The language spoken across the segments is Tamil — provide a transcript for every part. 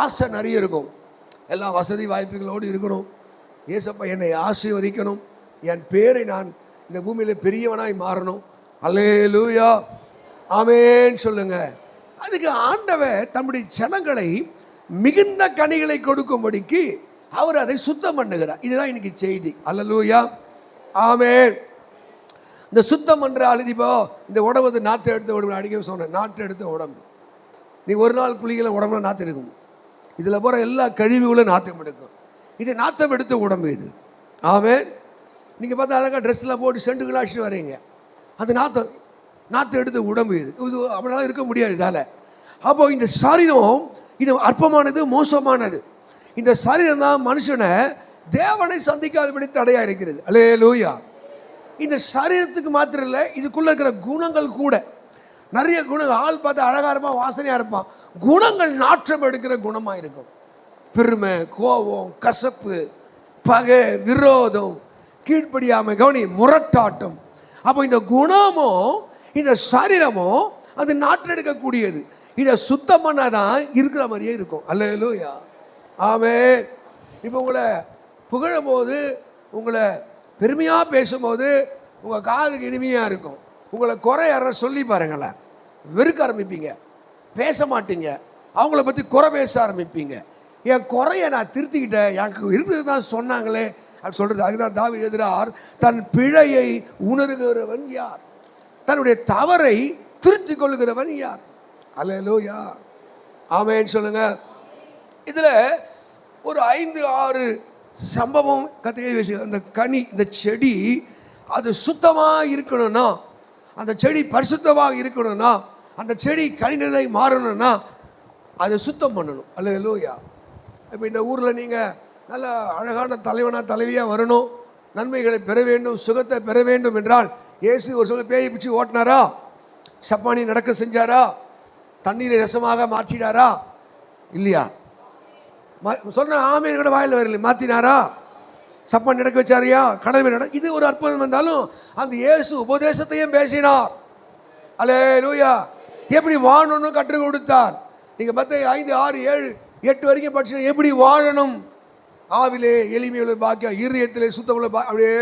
ஆசை நிறைய இருக்கும். எல்லா வசதி வாய்ப்புகளோடு இருக்கணும். ஏசப்பா என்னை ஆசீர்வதிக்கணும், என் பேரை நான் இந்த பூமியில் பெரியவனாய் மாறணும். அல்லேலூயா, ஆமென் சொல்லுங்க. அதுக்கு ஆண்டவர் தம்முடைய ஜனங்களை மிகுந்த கனிகளை கொடுக்கும்படிக்கு அவர் அதை சுத்தம் பண்ணுகிறார். இதுதான் இன்னைக்கு செய்தி. அல்லேலூயா, ஆமென். இந்த சுத்தம் என்றால் இப்போ இந்த உடம்பு நாற்று எடுத்த உடம்பு அடிக்க சொன்னேன். நாற்று எடுத்த உடம்பு நீ ஒரு நாள் குளிக்கல உடம்புல நாற்று எடுக்கும். இதில் போகிற எல்லா கழிவுகளும் நாற்றம் எடுக்கும். இது நாற்றம் எடுத்த உடம்பு இது. ஆமென். நீங்கள் பார்த்தா அழகாக ட்ரெஸ்ஸில் போட்டு செண்டுகள் அடிச்சுட்டு வரீங்க, அது நாற்று எடுத்த உடம்பு இது. இது அப்படினால இருக்க முடியாது இதால். அப்போ இந்த சரீரம் இது அற்பமானது, மோசமானது. இந்த சரீரம் தான் மனுஷனை தேவனை சந்திக்காதபடி தடையாக இருக்கிறது. அல்லேலூயா. இந்த சரீரத்துக்கு மாத்திரம் இல்லை, இதுக்குள்ளே இருக்கிற குணங்கள் கூட நிறைய குணங்கள். ஆள் பார்த்து அழகாக இருப்பான், வாசனையாக இருப்பான், குணங்கள் நாற்றம் எடுக்கிற குணமாக இருக்கும். பெருமை, கோபம், கசப்பு, பகை, விரோதம், கீழ்ப்படியாமை, கவனி, முரட்டாட்டம். அப்போ இந்த குணமும் இந்த சரீரமும் அது நாற்றெடுக்கக்கூடியது. இதை சுத்தம் பண்ணாதான் இருக்கிற மாதிரியே இருக்கும். அல்லேலூயா, ஆமென். இப்போ உங்களை புகழும் போது, உங்களை பெருமையாக பேசும்போது உங்கள் காதுக்கு இனிமையாக இருக்கும். உங்களை குறை யாரை சொல்லி பாருங்களேன், வெறுக்க ஆரம்பிப்பீங்க, பேச மாட்டீங்க, அவங்கள பற்றி குறை பேச ஆரம்பிப்பீங்க. என் குறையை நான் திருத்திக்கிட்டேன், எனக்கு இருந்தது தான் சொன்னாங்களே அப்படி சொல்கிறது. அதுதான் தாவீது எழுதுகிறார், தன் பிழையை உணர்கிறவன் யார், தன்னுடைய தவறை திருத்திக் கொள்கிறவன் யார். அல்லேலூயா, ஆமென் சொல்லுங்க. இதில் ஒரு 5-6 சம்பவம் கத்திரிக்கை வச்சு. அந்த கனி, இந்த செடி அது சுத்தமாக இருக்கணும்னா, அந்த செடி பரிசுத்தமாக இருக்கணும்னா, அந்த செடி கனிநிலை மாறணும்னா அதை சுத்தம் பண்ணணும். அல்லேலூயா. இப்போ இந்த ஊரில் நீங்கள் நல்ல அழகான தலைவனாக தலைவியாக வரணும், நன்மைகளை பெற வேண்டும், சுகத்தை பெற வேண்டும் என்றால் இயேசு ஒரு சொல்ல பேயை பிடிச்சி ஓட்டினாரா? சப்பானி நடக்க செஞ்சாரா? தண்ணீரை ரசமாக மாற்றினாரா? இல்லையா? சொன்ன ஆமேன் கூட வாயில் வரல, மாற்றினாரா? சப்பான் நடக்க வச்சாரியா? கடமை நட. இது ஒரு அற்புதம் வந்தாலும் அந்த இயேசு உபதேசத்தையும் பேசினார். அல்லேலூயா. எப்படி வாழணும்னு கற்றுக் கொடுத்தார். நீங்கள் மத்தேயு 5, 6, 7, 8 வரைக்கும் படிச்சு எப்படி வாழணும், ஆவிலே எளிமையுள்ள பாக்கியம், இருதயத்திலே சுத்தமுள்ள அப்படியே.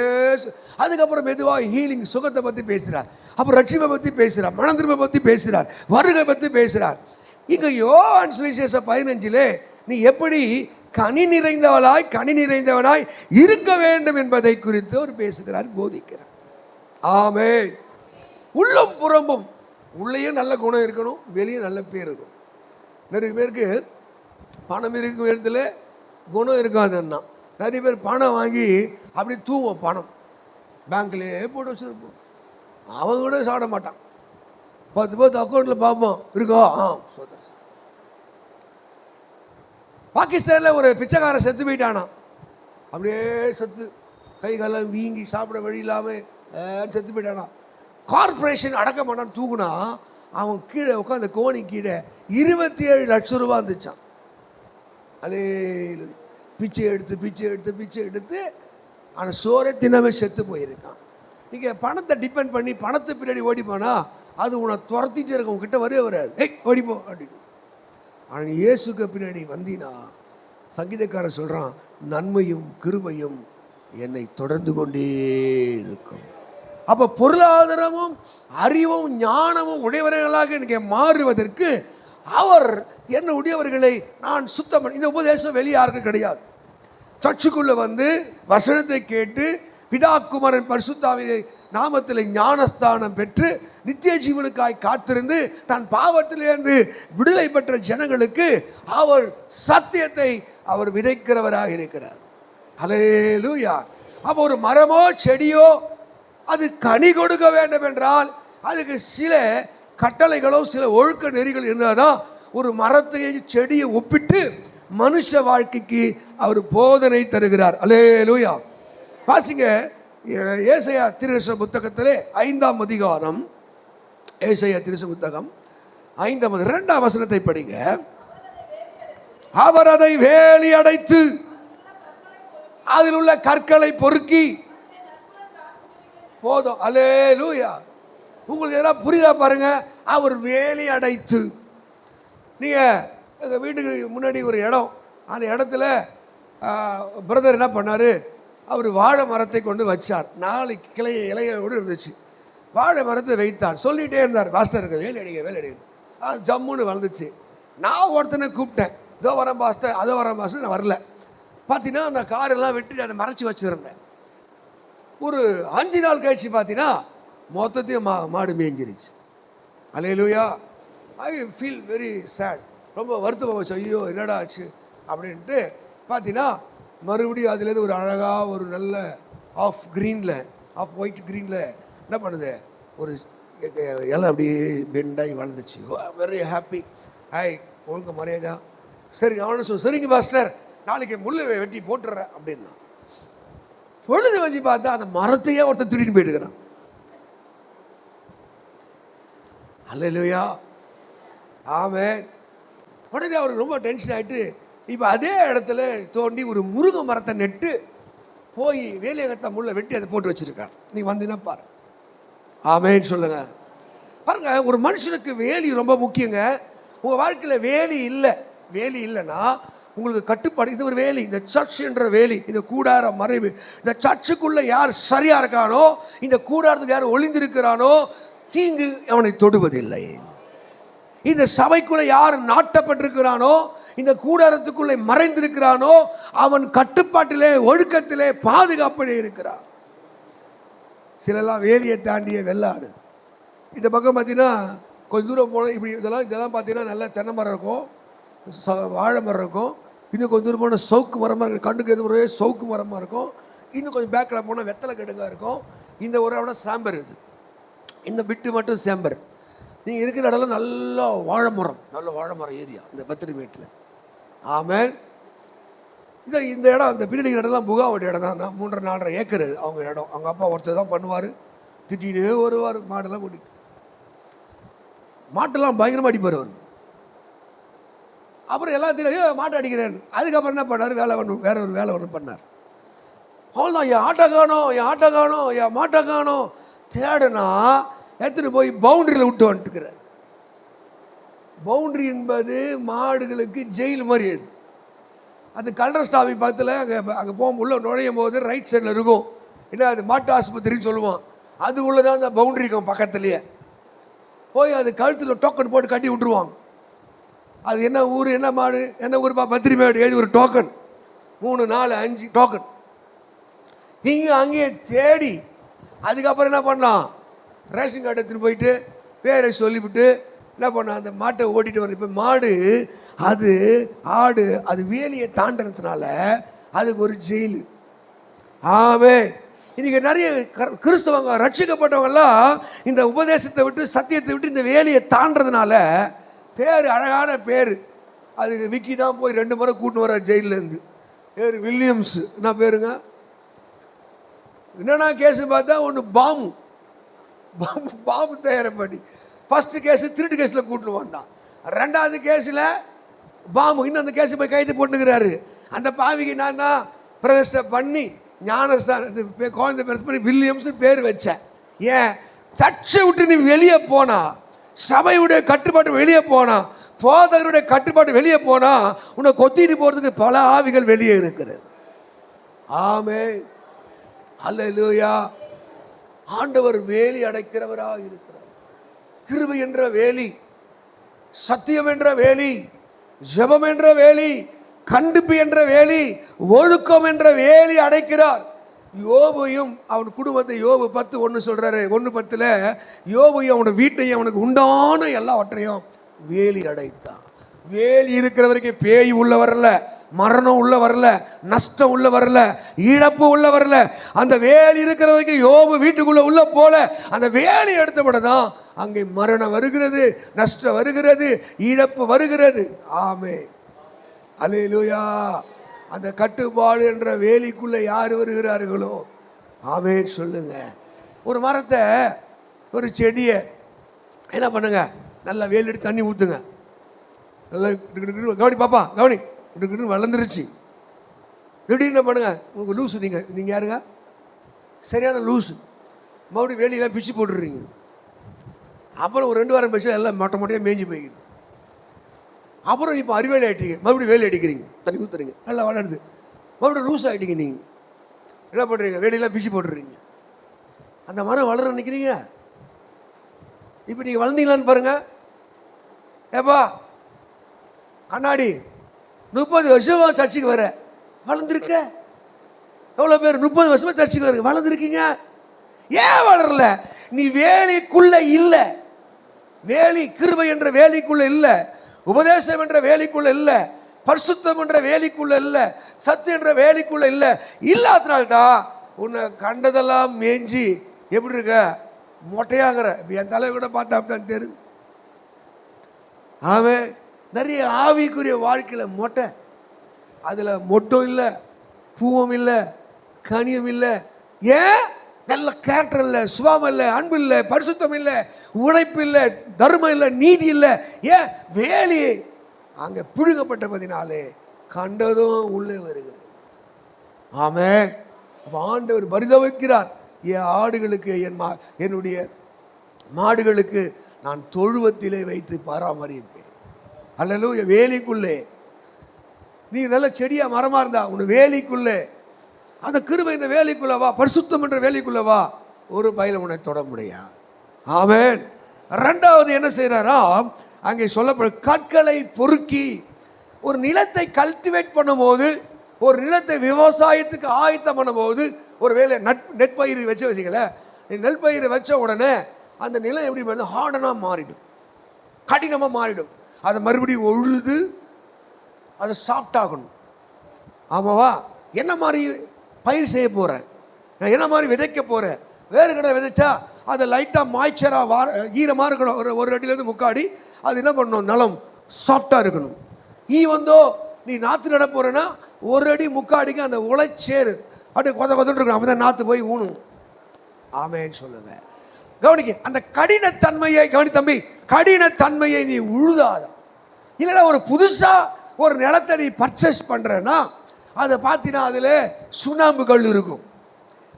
அதுக்கப்புறம் மெதுவாக ஹீலிங், சுகத்தை பற்றி பேசுகிறார். அப்புறம் ரட்சிப்பை பற்றி பேசுகிறார், மனம் திரும்ப பற்றி பேசுகிறார், வருகை பற்றி பேசுகிறார். இங்கே யோவான் சுவிசேஷம் 15 நீ எப்படி கனி நிறைந்தவனாய் இருக்க வேண்டும் என்பதை குறித்து அவர் பேசுகிறார், போதிக்கிறார். ஆமென். உள்ளம் புறம்பும், உள்ளேயும் நல்ல குணம் இருக்கணும், வெளியே நல்ல பேர் இருக்கணும். நிறைய பேருக்கு பணம் இருக்கும் இடத்துல குணம் இருக்காதுன்னா, நிறைய பேர் பணம் வாங்கி அப்படி தூவும், பணம் பேங்க்லேயே போட்டு வச்சுருப்போம், அவங்க கூட சாப்பிட மாட்டான். 10 அக்கௌண்ட்டில் பார்ப்போம், இருக்கோ? சோதர். பாகிஸ்தானில் ஒரு பிச்சைக்காரன் செத்து போயிட்டானா, அப்படியே செத்து கை காலம் வீங்கி சாப்பிட வழி இல்லாமல் செத்து போயிட்டானா. கார்பரேஷன் அடக்க மாட்டான்னு தூக்குனா அவன் கீழே உட்காந்து கோணி கீழே 27 லட்சம் ரூபா இருந்துச்சான். அலே பிச்சை எடுத்து ஆனால் சோறை தினமே செத்து போயிருக்கான். நீங்கள் பணத்தை டிபெண்ட் பண்ணி பணத்தை பின்னாடி ஓடி போனால் அது உன்னை துரத்திட்டே இருக்கும், உங்ககிட்ட வரவே வராது. ஓடிப்போ அப்படின்னு. ஆனால் இயேசுக்கு பின்னாடி வந்தினா, சங்கீதக்காரன் சொல்கிறான், நன்மையும் கிருபையும் என்னை தொடர்ந்து கொண்டே இருக்கும். அப்போ பொருளாதாரமும் அறிவும் ஞானமும் உடையவர்களாக எனக்கு மாறுவதற்கு அவர் என்ன உடையவர்களை நான் சுத்தம் பண்ண. இந்த உபதேசம் வெளியே யாருக்கும் கிடையாது. சர்ச்சுக்குள்ளே வந்து வசனத்தை கேட்டு பிதா குமாரன் பரிசுத்தாவின் நாமத்தில் ஞானஸ்தானம் பெற்று நித்திய ஜீவனுக்காய் காத்திருந்து தன் பாவத்திலிருந்து விடுதலை பெற்ற ஜனங்களுக்கு அவர் சத்தியத்தை அவர் விதைக்கிறவராக இருக்கிறார். அல்லேலூயா. அப்போ ஒரு மரமோ செடியோ அது கனி கொடுக்க வேண்டும் என்றால் அதுக்கு சில கட்டளைகளோ சில ஒழுக்க நெறிகள் இருந்தால் தான் ஒரு மரத்தையும் செடியை ஒப்பிட்டு மனுஷ வாழ்க்கைக்கு அவர் போதனை தருகிறார். அல்லேலூயா. வாசிங்க ஏசாயா தீர்க்கதரிசன புத்தகத்திலே 5ஆம் அதிகாரம், ஏசாயா தீர்க்கதரிசன புத்தகம் 5ஆம் 2ஆம் வசனத்தை படிங்க. அவர் அதை வேலி அடைத்து அதில் உள்ள கற்களை பொறுக்கி போதும். அல்லேலூயா. உங்களுக்கு எதனா புரியுதா பாருங்க. அவர் வேலி அடைத்து, நீங்க எங்கள் வீட்டுக்கு முன்னாடி ஒரு இடம், அந்த இடத்துல பிரதர் என்ன பண்ணார், அவர் வாழை மரத்தை கொண்டு வச்சார். 4 இலையோடு இருந்துச்சு. வாழை மரத்தை வைத்தார். சொல்லிகிட்டே இருந்தார், பாஸ்டருக்கு வேலை அடிங்க. ஜம்முன்னு வளர்ந்துச்சு. நான் ஒருத்தனை கூப்பிட்டேன், இதோ வரேன் பாஸ்டர், அதோ வரேன் பாஸ்டர். நான் வரல. பார்த்தீங்கன்னா அந்த காரெல்லாம் விட்டு அதை மறைச்சி வச்சுருந்தேன். ஒரு 5 நாள் கழிச்சு பார்த்தீங்கன்னா மொத்தத்தையும் மாடு மேய்ஞ்சிருச்சு. Hallelujah. I feel very sad. ரொம்ப வருத்தமாக வச்சு, ஐயோ என்னடா ஆச்சு அப்படின்ட்டு பார்த்தீங்கன்னா மறுபடியும் அதுலேருந்து ஒரு அழகாக ஒரு நல்ல ஆஃப் ஒயிட் க்ரீனில் என்ன பண்ணுது, ஒரு எல்லாம் அப்படியே பெண்டாகி வளர்ந்துச்சு. Very happy. ஒழுங்க மரியாதா. சரி அவனு சரிங்க பாஸ்டர், நாளைக்கு முள்ளு வெட்டி போட்டுடுறேன் அப்படின்னா. பொழுது வச்சு பார்த்தா அந்த மரத்தையே ஒருத்தர் திருடிட்டு போயிட்டுக்கிறான். அல்லேலூயா. ஆமென். உடனே அவருக்கு ரொம்ப டென்ஷன் ஆகிட்டு இப்போ அதே இடத்துல தோண்டி ஒரு முருங்கை மரத்தை நெட்டு போய் வேலையகத்தை முள்ள வெட்டி அதை போட்டு வச்சிருக்கார். நீ வந்தீங்கன்னா பாரு. ஆமென் சொல்லுங்க. பாருங்க, ஒரு மனுஷனுக்கு வேலி ரொம்ப முக்கியங்க. உங்கள் வாழ்க்கையில் வேலி இல்லைன்னா உங்களுக்கு கட்டுப்பாடு. இது ஒரு வேலி, இந்த சர்ச் என்ற வேலி, இந்த கூடார மறைவு. இந்த சர்ச்சுக்குள்ள யார் சரியா இருக்கானோ, இந்த கூடாரத்துக்கு யார் ஒளிந்திருக்கிறானோ, தீங்கு அவனை தொடுவதில்லை. இந்த சபைக்குள்ள யார் நாட்டப்பட்டிருக்கிறானோ, இந்த கூடாரத்துக்குள்ளே மறைந்திருக்கிறானோ, அவன் கட்டுப்பாட்டிலே, ஒழுக்கத்திலே, பாதுகாப்பிலே இருக்கிறான். சிலெல்லாம் வேலியை தாண்டிய வெள்ளாடு. இந்த பக்கம் பார்த்தீங்கன்னா கொஞ்சம் தூரம் போனால் இப்படி இதெல்லாம் பார்த்தீங்கன்னா நல்லா தென்னை மரம் இருக்கும், வாழை மரம் இருக்கும். இன்னும் கொஞ்சம் தூரம் போனால் சவுக்கு மரமாக இருக்கும், கண்டுக்கு எது சவுக்கு மரமாக இருக்கும். இன்னும் கொஞ்சம் பேக்கில் போனால் வெத்தலை கடுங்காக இருக்கும். இந்த ஒரு சாம்பர், இது இந்த விட்டு மட்டும் சேம்பர். நீங்கள் இருக்கிற இடம்லாம் நல்ல வாழை மரம் ஏரியா இந்த பத்திரிமேட்டில். ஆமென். இந்த இடம், இந்த பின்னாடி இடம்லாம் புகாவோட இடம் தான். 3.5 ஏக்கர் அவங்க இடம். அவங்க அப்பா ஒருத்தர் தான் பண்ணுவார். திட்டிகிட்டே வருவார். மாடெல்லாம் கூட்டிகிட்டு, மாட்டெல்லாம் பயங்கரமாக அடிப்பார் அவர். அப்புறம் எல்லாத்தையும் மாட்டை அடிக்கிறேன். அதுக்கப்புறம் என்ன பண்ணார், வேற ஒரு வேலை ஒன்று பண்ணார். அவ்வளோதான், என் மாட்டை காணோம் தேடனா எடுத்துட்டு போய் பவுண்டரியில் விட்டு வந்துட்டுக்கிறார். பவுண்டரி என்பது மாடுகளுக்கு ஜெயில் மாதிரி. அது கலர் ஸ்டாபி பக்கத்தில் அங்கே உள்ள நுழையும் போது ரைட் சைடில் இருக்கும். ஏன்னா அது மாட்டு ஆஸ்பத்திரின்னு சொல்லுவான். அது உள்ளதான் அந்த பவுண்டரி இருக்கும் பக்கத்துலேயே. போய் அது கழுத்தில் டோக்கன் போட்டு கட்டி விட்டுருவாங்க. அது என்ன ஊர், என்ன மாடு, எந்த ஊருப்பா, பத்திரிமேடு எழுதி ஒரு டோக்கன், 3, 4, 5 டோக்கன். இங்கே அங்கேயே தேடி அதுக்கப்புறம் என்ன பண்ணலாம், ரேஷன் கார்டு எடுத்துன்னு போயிட்டு பேரை சொல்லிவிட்டு என்ன பண்ணால் அந்த மாட்டை ஓட்டிட்டு வர. இப்போ மாடு, அது ஆடு, அது வேலியை தாண்டதுனால அதுக்கு ஒரு ஜெயிலு. ஆமென். இன்னைக்கு நிறைய கிறிஸ்தவங்க ரட்சிக்கப்பட்டவங்கெல்லாம் இந்த உபதேசத்தை விட்டு, சத்தியத்தை விட்டு இந்த வேலியை தாண்டதுனால பேர், அழகான பேர், அதுக்கு விக்கி தான் போய் 2 முறை கூட்டின்னு வர ஜெயிலேருந்து. பேர் வில்லியம்ஸ். என்ன பேருங்க, என்னன்னா கேஸு பார்த்தா ஒன்று பாம்பு தயாரம் பண்ணி. ஃபர்ஸ்ட் கேஸு திருட்டு கேஸில் கூட்டின்னு வந்தான். 2வது கேஸில் பாம்பு. இன்னும் அந்த கேஸு போய் கைது போட்டுக்கிறாரு. அந்த பாவிக்கு நான் தான் பிரதிஷ்டை பண்ணி ஞானஸ்தானத்து குழந்தை பெருசு பண்ணி வில்லியம்ஸ் பேர் வச்சேன். ஏன், சர்ச்சை விட்டு நீ வெளியே போனா, சபையுடைய கட்டுப்பாட்டு வெளியே போனா, போதகருடைய கட்டுப்பாட்டு வெளியே போனா, உன்னை கொத்திட்டு போறதுக்கு பல ஆவிகள் வெளியே இருக்கிறது. ஆமென். அல்லேலூயா. ஆண்டவர் வேலி அடைக்கிறவராக இருக்கிறார். கிருபை என்ற வேலி, சத்தியம் என்ற வேலி, ஜெபம் என்ற வேலி, கண்டிப்பு என்ற வேலி, ஒழுக்கம் என்ற வேலி அடைக்கிறார். யோபையும் அவன் குடும்பத்தை, யோபு 10:1 சொல்றாரு. 1:10 யோபையும் அவனோட வீட்டையும் அவனுக்கு உண்டான எல்லாவற்றையும் வேலி அடைத்தான். வேலி இருக்கிற வரைக்கும் பேய் உள்ள வரல, மரணம் உள்ள வரல, நஷ்டம் உள்ள வரல, இழப்பு உள்ள வரல. அந்த வேலி இருக்கிற வரைக்கும் யோபு வீட்டுக்குள்ள உள்ள போல, அந்த வேலி எடுத்தபடதான் அங்கே மரணம் வருகிறது, நஷ்டம் வருகிறது, இழப்பு வருகிறது. ஆமென். அல்லேலூயா. அந்த கட்டுப்பாடு என்ற வேலிக்குள்ள யார் வருகிறார்களோ, ஆமென் சொல்லுங்க. ஒரு மரத்தை, ஒரு செடியை என்ன பண்ணுங்க, நல்லா வேலி எடுத்து தண்ணி ஊற்றுங்க. நல்லா கவனி பாப்பா, கவனி, வளர்ந்துருச்சு. திடீர்னு பண்ணுங்க, உங்களுக்கு லூஸு, நீங்கள் யாருங்க, சரியான லூஸு, மறுபடியும் வேலியெல்லாம் பிச்சு போட்டுடுறீங்க. அப்புறம் ஒரு 2 வாரம் பேச எல்லாம் மொட்டையாக மேய்ஞ்சி போய்க்குது. அப்புறம் இப்போ அறிவேலை ஆகிட்டீங்க, மறுபடியும் வேலை அடிக்கிறீங்க, தண்ணி ஊற்றுறீங்க, நல்லா வளருது, மறுபடியும் லூஸ் ஆகிட்டீங்க. நீங்கள் என்ன பண்ணுறீங்க? வேலையெல்லாம் பிச்சு போட்டுறீங்க. அந்த மரம் வளர நினைக்கிறீங்க. இப்போ நீங்கள் வளர்ந்தீங்களான்னு பாருங்க. ஏப்பா கண்ணாடி 30 வருஷமா சர்ச்சுக்கு வர, வளர்ந்துருக்க. எவ்வளோ பேர் 30 வருஷமா சர்ச்சுக்கு வர வளர்ந்துருக்கீங்க? ஏன் வளரல? நீ வேலைக்குள்ள இல்லை. வேலி, கிருபை என்ற வேலிக்குள்ள இல்லை, உபதேசம் என்ற வேலிக்குள்ள இல்லை, பரிசுத்தம் என்ற வேலிக்குள்ள இல்லை, சத்து என்ற வேலிக்குள்ள இல்லை. இல்லாதனால்தான் உன்னை கண்டதெல்லாம் மேஞ்சி எப்படி இருக்க, மொட்டையாகிற. இப்போ என் தலை கூட பார்த்தா தான் தெரியுது. அவன் நிறைய ஆவிக்குரிய வாழ்க்கையில் மொட்டை, அதில் மொட்டும் இல்லை, பூவும் இல்லை, கனியும் இல்லை. ஏன்? நல்ல கேரக்டர் இல்லை, சுபாவம் இல்லை, அன்பு இல்லை, பரிசுத்தம் இல்லை, உழைப்பு இல்லை, தர்மம் இல்லை, நீதி இல்லை. ஏன்? வேலி அங்கே பிடுங்கப்பட்டபதினாலே கண்டதும் உள்ளே வருகிறது. ஆமென். ஆண்டவர் பரிதவிக்கிறார். என் ஆடுகளுக்கு, என்னுடைய மாடுகளுக்கு நான் தொழுவத்திலே வைத்து பராமரிப்பேன். அல்லேலூயா. வேலிக்குள்ளே நீ நல்ல செடியா மரமா இருந்தா உன் வேலிக்குள்ளே, அந்த கிருபை என்ற வேலைக்குள்ள வா, பரிசுத்தம் என்ற வேலைக்குள்ள வா, ஒரு பயில உன்னை தொட முடியாது. ஆமென். ரெண்டாவது என்ன செய்யறாராம், அங்கே சொல்லப்படும் கற்களை பொறுக்கி ஒரு நிலத்தை கல்டிவேட் பண்ணும்போது, ஒரு நிலத்தை விவசாயத்துக்கு ஆயத்தம் பண்ணும்போது, ஒரு வேலை நெற்பயிர் வச்சுக்கல, நெல் பயிர் வச்ச உடனே அந்த நிலம் எப்படி பண்ணுது? ஹார்டனாக மாறிடும், கடினமாக மாறிடும். அதை மறுபடியும் உழுது அதை சாஃப்டாகணும். ஆமாவா? என்ன மாதிரி பயிர் செய்ய போகிறேன், நான் என்ன மாதிரி விதைக்க போகிறேன். வேறு கடை விதைச்சா அதை லைட்டாக மாய்ச்சராக ஈரமாக இருக்கணும். ஒரு அடியிலேருந்து முக்காடி அது என்ன பண்ணணும்? நிலம் சாஃப்டாக இருக்கணும். நீ நாற்று நட போகிறேன்னா ஒரு அடி முக்காடிக்கு அந்த உழைச்சேரு அப்படியே கொதன்னு இருக்கணும். அப்போ தான் நாற்று போய் ஊணும். ஆமேன்னு சொல்லுங்க. கவனிக்க, அந்த கடினத்தன்மையை கவனி தம்பி, கடினத்தன்மையை நீ உழுதாத. இல்லைன்னா ஒரு புதுசாக ஒரு நிலத்தை நீ பர்ச்சேஸ் பண்ணுறேன்னா அதை பார்த்தீங்கன்னா அதில் சுண்ணாம்புகள் இருக்கும்,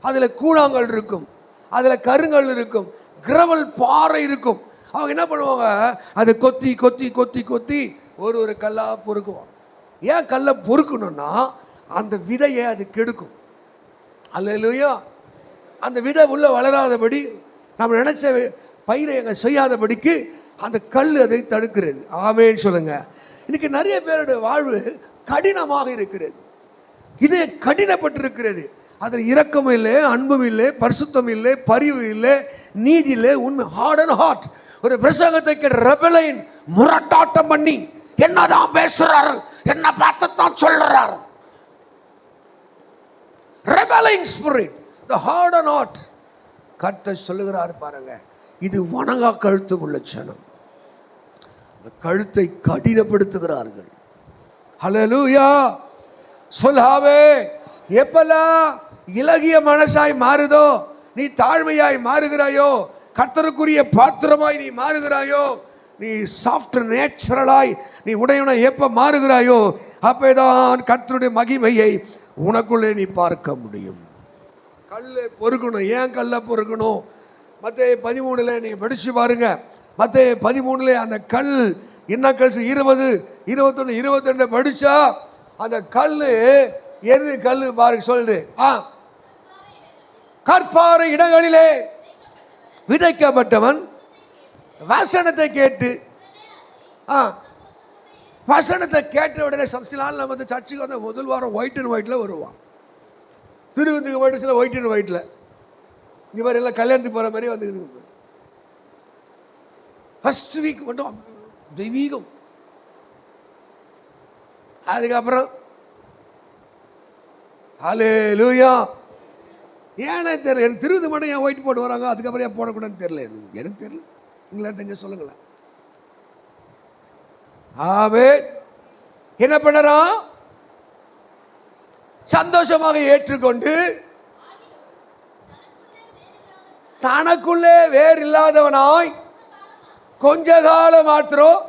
அதில் கூழாங்கல் இருக்கும், அதில் கருங்கல் இருக்கும், கிரவல் பாறை இருக்கும். அவங்க என்ன பண்ணுவாங்க? அதை கொத்தி கொத்தி கொத்தி கொத்தி ஒரு கல்லாக பொறுக்குவாங்க. ஏன் கல்லை பொறுக்கணும்னா அந்த விதையை அது கெடுக்கும். அல்லேலூயா. அந்த விதை உள்ள வளராதபடி, நம்ம நினைச்ச பயிரை அங்கே செய்யாதபடிக்கு அந்த கல் அதை தடுக்கிறது. ஆமேன்னு சொல்லுங்க. இன்னைக்கு நிறைய பேருடைய வாழ்வு கடினமாக இருக்கிறது, இது கடினப்பட்டிருக்கிறது. அதில் இரக்கமும் இல்லை, அன்பும் இல்லை, பரிசுத்தம் இல்லை, பரிவு இல்லை, நீதி இல்லை, உண்மை. Heart and heart. ஒரு பிரசங்கத்தை கேட்ட ரெபலைன் முரட்டாட்டம் பண்ணி என்னதான் பேசுறாரு, என்ன பார்த்துத்தான் சொல்றாரு. Rebelling spirit, the hard and hard. கர்த்தர் சொல்லுகிறார் பாருங்க, இது வணங்கா கழுத்து உள்ள ஜனம், கழுத்தை கடினப்படுத்துகிறார்கள். ஹல்லேலூயா. சொல்லாவே, எப்பெல்லாம் இலகிய மனசாய் மாறுதோ, நீ தாழ்மையாய் மாறுகிறாயோ, கர்த்தருக்குரிய பாத்திரமாய் நீ மாறுகிறாயோ, நீ சாஃப்ட் நேச்சுரலாய் நீ உடையவனை எப்ப மாறுகிறாயோ, அப்பதான் கர்த்தருடைய மகிமையை உனக்குள்ளே நீ பார்க்க முடியும். கல்லை பொறுக்கணும். ஏன் கல்லை பொறுக்கணும்? மத்தேயு 13 நீங்க படிச்சு பாருங்க. மத்தேயு 13 அந்த கல் என்ன கல்? 20, 21, 22 படிச்சா அந்த கல் எது கல் பாருங்க சொல்லுது. கற்பாறை இடங்களிலே விதைக்கப்பட்டவன் வசனத்தை கேட்டு, வசனத்தை கேட்ட உடனே சில வந்து சர்ச்சுக்கு வந்து முதல் வாரம் ஒயிட் அண்ட் ஒயிட்டில் வருவான். திருவந்துக்கு போயிட்டு சில ஒயிட் அண்ட் ஒயிட்டில் இங்கே மாதிரி எல்லாம் கல்யாணத்துக்கு போகிற மாதிரி வந்து ஃபர்ஸ்ட் வீக் மட்டும் தெய்வீகம். அதுக்கப்புறம் ஹல்லேலூயா. ஏன்னா தெரியல, எனக்கு திருவது மட்டும் ஏன் ஒயிட் போட்டு வராங்க, அதுக்கப்புறம் ஏன் போடக்கூடாதுன்னு தெரியல. எனக்கு தெரியல, நீங்களா தெரிஞ்ச சொல்லுங்களேன். ஆமென். என்ன பண்ணறான்? சந்தோஷமாக ஏற்றுக்கொண்டு தனக்குள்ளே வேறு இல்லாதவனாய் கொஞ்ச காலம் மாத்திரம்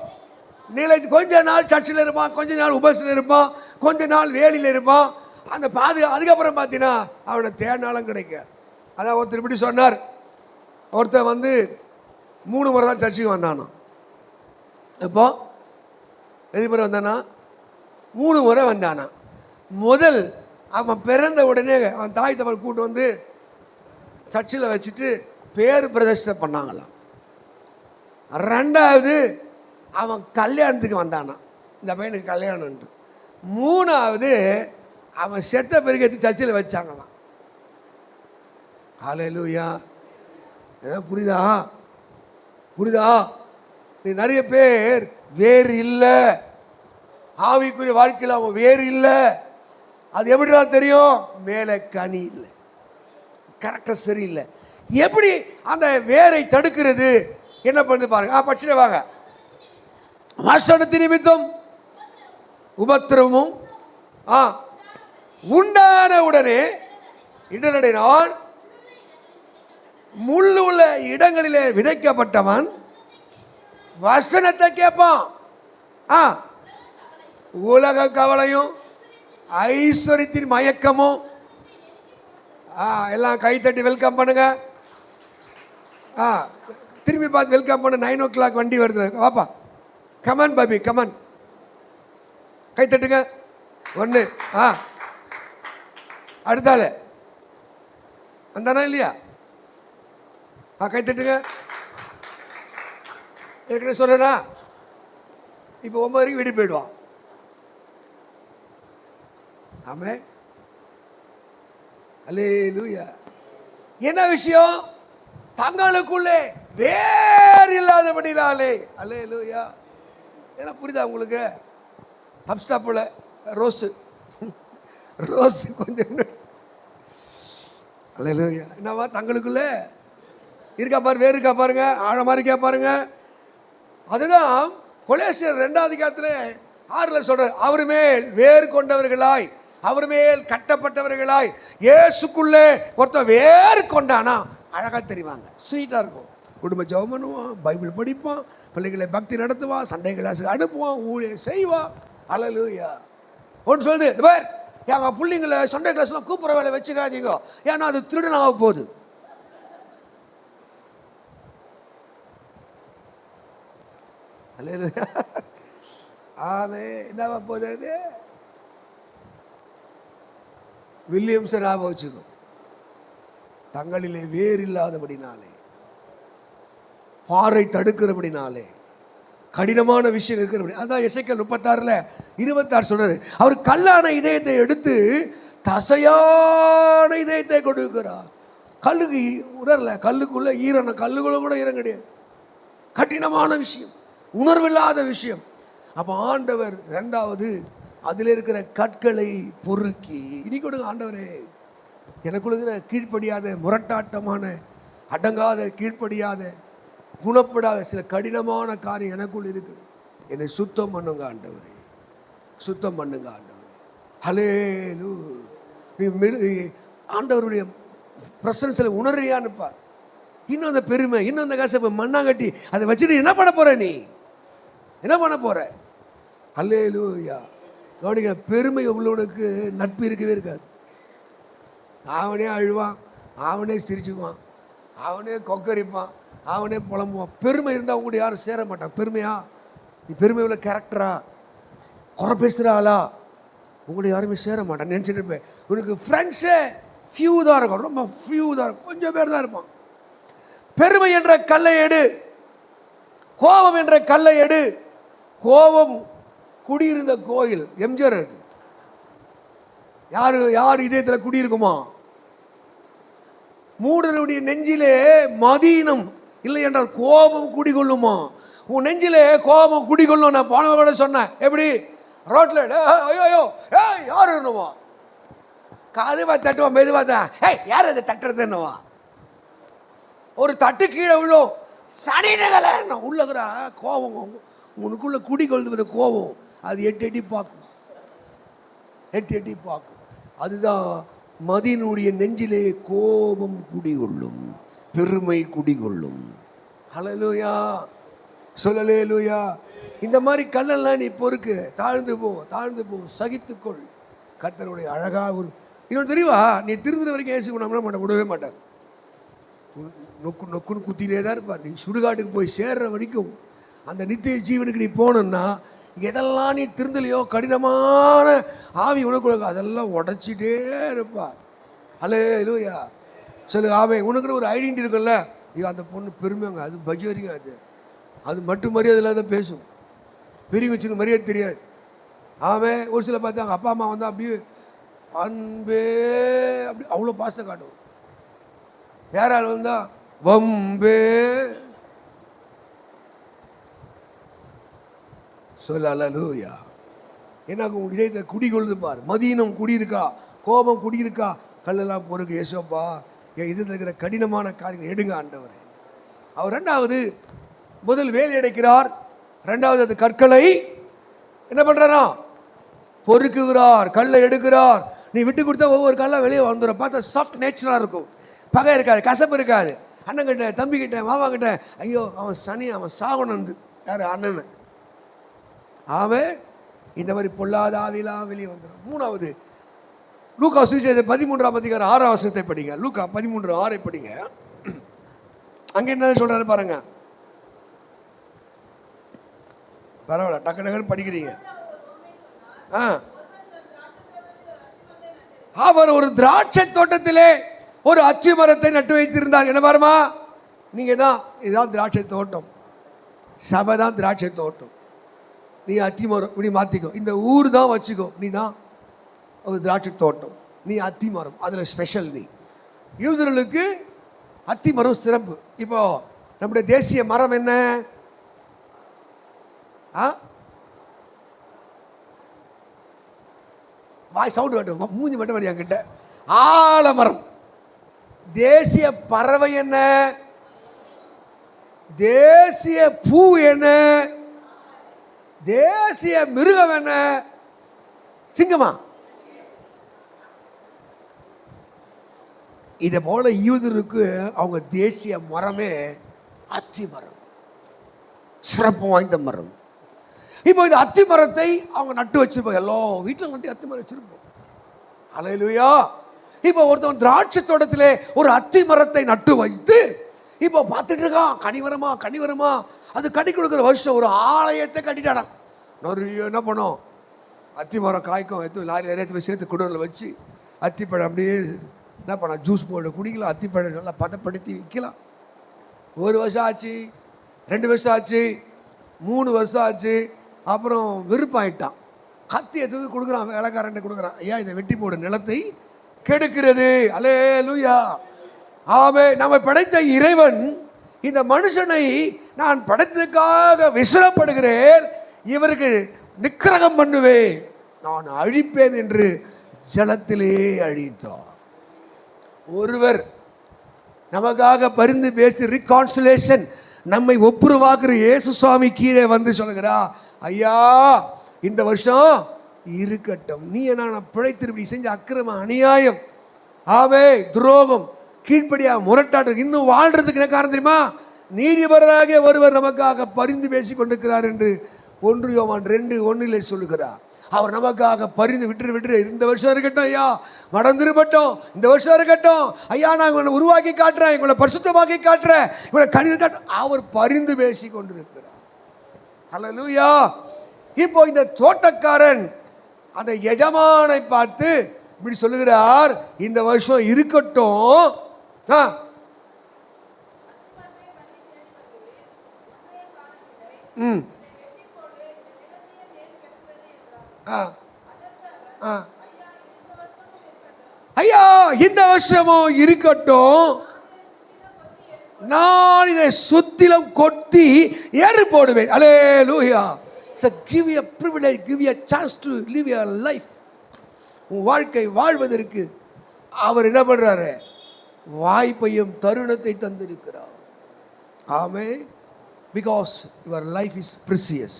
நிலை, கொஞ்ச நாள் சர்ச்சில் இருப்பான், கொஞ்ச நாள் உபசத்தில் இருப்பான், கொஞ்ச நாள் வேலியில் இருப்பான். அந்த அதுக்கப்புறம் பார்த்தீங்கன்னா அவனை தேடினாலும் கிடைக்க. அதான் ஒருத்தர் இப்படி சொன்னார். ஒருத்தர் வந்து 3 முறை தான் சர்ச்சுக்கு வந்தானோ. இப்போ எது முறை வந்தானா? 3 முறை வந்தானா. முதல் அவன் பிறந்த உடனே அவன் தாய் தகவல் கூட்டு வந்து சர்ச்சில் வச்சுட்டு பேர் பிரதிஷ்டை பண்ணாங்களாம். 2வது அவன் கல்யாணத்துக்கு வந்தானா, இந்த பையனுக்கு கல்யாணம். 3வது அவன் செத்த பிறகு எடுத்து சர்ச்சில் வச்சாங்களாம். ஹல்லேலூயா. இதெல்லாம் புரியுதா? புரியுதா? நீ நிறைய பேர் வேறு இல்லை, ஆவிக்குரிய வாழ்க்கையில் அவன் வேறு இல்லை. அது எப்படிதான் தெரியும்? மேலே கனி இல்லை, கேரக்டர் சரியில்லை. எப்படி அந்த வேரை தடுக்கிறது? என்ன பண்ணுது பாருங்க. படிச்சுட்டு வாங்க. வசனத்தின் நிமித்தம் உபத்திரமும் உண்டான உடனே இடனடைனான், முள்ளு உள்ள இடங்களிலே விதைக்கப்பட்டவன் வசனத்தை கேட்பான். உலக கவலையும் ஐஸ்வர்யத்தின் மயக்கமும். எல்லாம் கைத்தட்டி வெல்கம் பண்ணுங்க. திரும்பி பார்த்து வெல்கம் பண்ண. 9 o'clock வண்டி வருது, வாப்பா. Come on Bobby, come on. கைத்தட்டுங்க. 1. அடுத்தால வந்தானா இல்லையா? கைத்தட்டுங்க. ஏற்கனவே சொல்றேனா? இப்போ 9 வரைக்கும் வீடு போயிடுவான். ஆமென். அல்லேலூயா. என்ன விஷயம்? தங்களுக்குள்ளே வேறு இல்லாதபடினாலே. அல்லேலூயா. என்ன புரியுதா உங்களுக்கு? அப்ஸ்டாப்புல ரோஸ் ரோஸ் கொஞ்சம். அல்லேலூயா. என்னவா? தங்களுக்குள்ளே இருக்கா பாரு, வேறு இருக்கா பாருங்க, ஆழமா இருக்கா பாருங்க. அதுதான் கொலோசியர் 2வது அதிகாரத்தில் 6 சொல்றார். அவர் மேல் வேறு கொண்டவர்களாய், அவர் மேல் கட்டப்பட்டவர்களாய் இயேசுக்குள்ளே ஒருத்தர் வேறு கொண்டானா அழகா தெரிவாங்க, ஸ்வீட்டா இருக்கும். குடும்ப ஜெபம் பண்ணுவான், பைபிள் படிப்பான், பிள்ளைகளை பக்தி நடத்துவான், சண்டை கிளாஸுக்கு அனுப்புவான், ஊழியம் செய்வான். அல்லேலூயா. ஒன்று சொல்லுது, இந்த பேர் எங்க பிள்ளைங்களை சண்டை கிளாஸ்லாம் கூப்பிட்ற வேலை வச்சுக்காதீங்க, ஏன்னா அது திருடன் ஆக போகுது. அல்லேலூயா. ஆமே. என்னவா போகுது அது? வில்லியம்சன் ஞாபகம் வச்சுக்கோ. தங்களிலே வேறு இல்லாதபடினாலே, பாறை தடுக்கிறபடினாலே, கடினமான விஷயம் இருக்கிறபடி. அதான் எசேக்கியேல் 36:26 சொல்றாரு. அவர் கல்லான இதயத்தை எடுத்து தசையான இதயத்தை கொடுக்கிறார். கல்லுக்கு உணரல, கல்லுக்குள்ள ஈரன, கல்லுக்குள்ள கூட ஈரம் கிடையாது. கடினமான விஷயம், உணர்வில்லாத விஷயம். அப்ப ஆண்டவர் 2வது அதில் இருக்கிற கற்களை பொறுக்கி, இனி கொடுங்க ஆண்டவரே, எனக்குள்ள கீழ்ப்படியாத, முரட்டாட்டமான, அடங்காத, கீழ்ப்படியாத, குணப்படாத சில கடினமான காரியம் எனக்குள் இருக்கு. என்னை சுத்தம் பண்ணுங்க ஆண்டவரே, சுத்தம் பண்ணுங்க ஆண்டவரே. ஹல்லேலூயா. ஆண்டவருடைய பிரசன்ஸ்ல உணர்றியான்னு பார். இன்னும் அந்த பெருமை, இன்னும் அந்த கசப்பு மண்ணாங்கட்டி அதை வச்சுட்டு என்ன பண்ண போற? நீ என்ன பண்ண போற? ஹல்லேலூயா. கவனிக்க, பெருமை உள்ளவனுக்கு நட்பு இருக்கவே இருக்காது. அவனே அழுவான், அவனே சிரிச்சுக்குவான், அவனே கொக்கரிப்பான், அவனே புலம்புவான். பெருமை இருந்தால் அவங்க கூட யாரும் சேர மாட்டான். பெருமையா? நீ பெருமை உள்ள கேரக்டரா, குறை பேசுகிறாளா, உங்களை யாருமே சேர மாட்டான். நினச்சிட்டு இருப்பேன். உனக்கு ஃப்ரெண்ட்ஸே ஃபியூ தான் இருக்கும், ரொம்ப ஃபியூ தான் இருக்கும், கொஞ்சம் பேர் தான் இருப்பான். பெருமை என்ற கல்லை எடு, கோபம் என்ற கல்லை எடு. கோபம் குடியிருந்த கோயில் எம்ஜிஆர். யாரு யார் இதயத்தில் குடியிருக்குமா? மூடனுடைய நெஞ்சிலே மதீனம் இல்லை என்றால் கோபம் குடிகொள்ளுமா? உன் நெஞ்சிலே கோபம் குடிகொள்ளும். நான் போன கூட சொன்னேன். எப்படி? ரோட்ல ஐயோ யாரு என்னவா, கதுவா தட்டுவான், மெதுவா தான், யார் அதை தட்டுறதுன்னுவா, ஒரு தட்டு கீழே விழும், சனிநகல உள்ளகிற கோபம் உனக்குள்ள குடிகொள்வது கோபம். அது எட்டி எட்டி பார்க்கும், எட்டி எட்டி பார்க்கும். அதுதான் மதீனுடைய நெஞ்சிலே கோபம் குடிகொள்ளும், பெருமை குடிகொள்ளும். ஹல்லேலூயா, சொல்லலேலூயா. இந்த மாதிரி கல்லெல்லாம் நீ பொறுக்கு, தாழ்ந்து போ, தாழ்ந்து போ, சகித்துக்கொள். கர்த்தருடைய அழகா ஒரு இன்னொன்று தெரியுமா? நீ திருந்துற வரைக்கும் ஏசி பண்ண விடவே மாட்டார். நொக்கு நொக்குன்னு குத்திலே தான் இருப்பார். நீ சுடுகாட்டுக்கு போய் சேர்ற வரைக்கும் அந்த நித்திய ஜீவனுக்கு நீ போனோம்னா எதெல்லாம் நீ திருந்தலையோ, கடினமான ஆவி உனக்குள்ள, அதெல்லாம் உடைச்சிட்டே இருப்பார். அல்லேலூயா. சொல்லு ஆமென். உனக்குன்னு ஒரு ஐடென்டிட்டி இருக்குல்ல, ஐயோ அந்த பொண்ணு பெருமைங்க, அது பஜாரிங்க, அது மட்டும் மரியாதை இல்லாத பேசும், பெரிய வச்சுன்னு மரியாதை தெரியாது. ஆமென். ஒரு சில பார்த்தாங்க அப்பா அம்மா வந்தால் அப்படியே அன்பே அப்படி அவ்வளோ பாசத்தை காட்டும். யாரால் வந்தா வம்பே. சொல்ல அல்லேலூயா. ஏன்னா உங்க இதயத்தை குடிகொள்ளுது பார். மதீனம் குடியிருக்கா, கோபம் குடியிருக்கா, கல்லெல்லாம் பொறுக்கு ஏசப்பா என் இதயத்தில் இருக்கிற கடினமான காரியங்கள் எடுங்க ஆண்டவரே. அவர் ரெண்டாவது முதல் வேலை அடைக்கிறார், ரெண்டாவது அது கற்களை என்ன பண்றாரா பொறுக்குகிறார், கல்லை எடுக்கிறார். நீ விட்டு கொடுத்தா ஒவ்வொரு கல்லாம் வெளியே வந்துடும். பார்த்தா சாஃப்ட் நேச்சராக இருக்கும், பகை இருக்காது, கசப்பு இருக்காது. அண்ணன் கிட்ட, தம்பி கிட்ட, மாமா கிட்ட ஐயோ அவன் சனி, அவன் சாகணும், யார் அண்ணன். ஆவே இந்த மாதிரி பொல்லாத ஆவிலாம் வெளியே வந்துடும். மூணாவது லூக்கா சுவிசேஷம் 13ஆம் அதிகாரம் 6ஆம் வசனத்தை படிங்க. லூக்கா 13:6 படிங்க. அங்க என்ன சொல்றாரு பாருங்க. பரவாயில்ல, டக்கு டக்குன்னு படிக்கிறீங்க. அவர் ஒரு திராட்சை தோட்டத்திலே ஒரு அத்தி மரத்தை நட்டு வைத்திருந்தார். என்ன பாருமா, நீங்க தான், இதுதான் திராட்சை தோட்டம், சபை தான் திராட்சை தோட்டம். நீ அத்தி மரம் இப்படி மாத்திக்கோ, இந்த ஊர் தான் வச்சுக்கோ, நீ தான் ஒரு திராட்சை தோட்டம், நீ அத்தி மரம், அதுல ஸ்பெஷல். நீ யூதர்களுக்கு அத்தி மரம் சிறப்பு. இப்போ நம்முடைய தேசிய மரம் என்ன? வாய் சவுண்ட் கட்டும், மூஞ்சி மட்டும் வரையா கிட்ட. ஆலமரம். தேசிய பறவை என்ன? தேசிய பூ என்ன? தேசிய மிருகம் என்ன? சிங்கமா? இதை போல யூதருக்கு அவங்க தேசிய மரமே அத்தி மரம், சிறப்பு வாய்ந்த மரம். இப்போ இந்த அத்தி மரத்தை அவங்க நட்டு வச்சிருப்பாங்க, எல்லா வீட்டிலும் நட்டு அத்தி மரம் வச்சிருப்போம். அல்லேலூயா. இப்போ ஒருத்தவன் திராட்சை தோட்டத்திலே ஒரு அத்தி மரத்தை நட்டு வைத்து இப்போ பார்த்துட்டு இருக்கான், கனிவரமா கனிவரமா. அது கட்டி கொடுக்குற வருஷம் ஒரு ஆலயத்தை கட்டிட்டானா. நிறைய என்ன பண்ணோம், அத்தி மரம் காய்க்கும், எடுத்து லாரி நிறைய போய் சேர்த்து குடரில் வச்சு அத்திப்பழம் அப்படியே என்ன பண்ண, ஜூஸ் போட்டு குடிக்கலாம், அத்திப்பழம் நல்லா பதப்படுத்தி விற்கலாம். 1 வருஷம் ஆச்சு, 2 வருஷம் ஆச்சு, 3 வருஷம் ஆச்சு. அப்புறம் விருப்பாயிட்டான், கத்தி எடுத்து கொடுக்குறான், வேலைக்காரன் கொடுக்குறான், ஐயா இதை வெட்டி போடு, நிலத்தை கெடுக்கிறது. அல்லேலூயா. ஆமே. நம்ம படைத்த இறைவன் இந்த மனுஷனை நான் படைத்ததுக்காக விசனப்படுகிறேன், இவருக்கு நிக்கிரகம் பண்ணுவேன், நான் அழிப்பேன் என்று ஜலத்திலே அழித்தார். ஒருவர் நமக்காக பரிந்து பேசி ரீகான்சிலேஷன் நம்மை ஒப்புரவாக்குற இயேசு சுவாமி கீழே வந்து சொல்லுகிறா, ஐயா இந்த வருஷம் இருக்கட்டும், நீ என்ன பிழைத்திருப்பி செஞ்ச அக்கிரம அநியாயம், ஆவே துரோகம், கீழ்ப்படியா முரட்டாட்டு இன்னும் வாழ்றதுக்கு என்ன காரணம் தெரியுமா? நீதிபராக ஒருவர் நமக்காக பரிந்து பேசி கொண்டிருக்கிறார் என்று 1 யோவான் 2:1 சொல்லுகிறார். அவர் நமக்காக பரிந்து விட்டு இந்த வருஷம் இருக்கட்டும் ஐயா, மடந்திருப்பட்டும், இந்த வருஷம் இருக்கட்டும் ஐயா, நான் உங்களை உருவாக்கி காட்டுறேன், உங்களை பரிசுத்தமாக்கி காட்டுறேன், உங்களை கணித காட்டுறேன், அவர் பரிந்து பேசி கொண்டிருக்கிறார். அல்லேலூயா. இப்போ இந்த தோட்டக்காரன் அந்த எஜமானை பார்த்து இப்படி சொல்லுகிறார், இந்த வருஷம் இருக்கட்டும், ஐயா இந்த வருஷமும் இருக்கட்டும், நான் இதை சுத்திலும் கொத்தி ஏறு போடுவேன். அல்லேலூயா. So give you a privilege, give you a chance to live your life. உன் வாழ்க்கை வாழ்வதற்கு அவர் என்ன பண்றாரு? வாய்ப்பையும் தருணத்தை தந்திருக்கிறார். ஆமென். Because your life is precious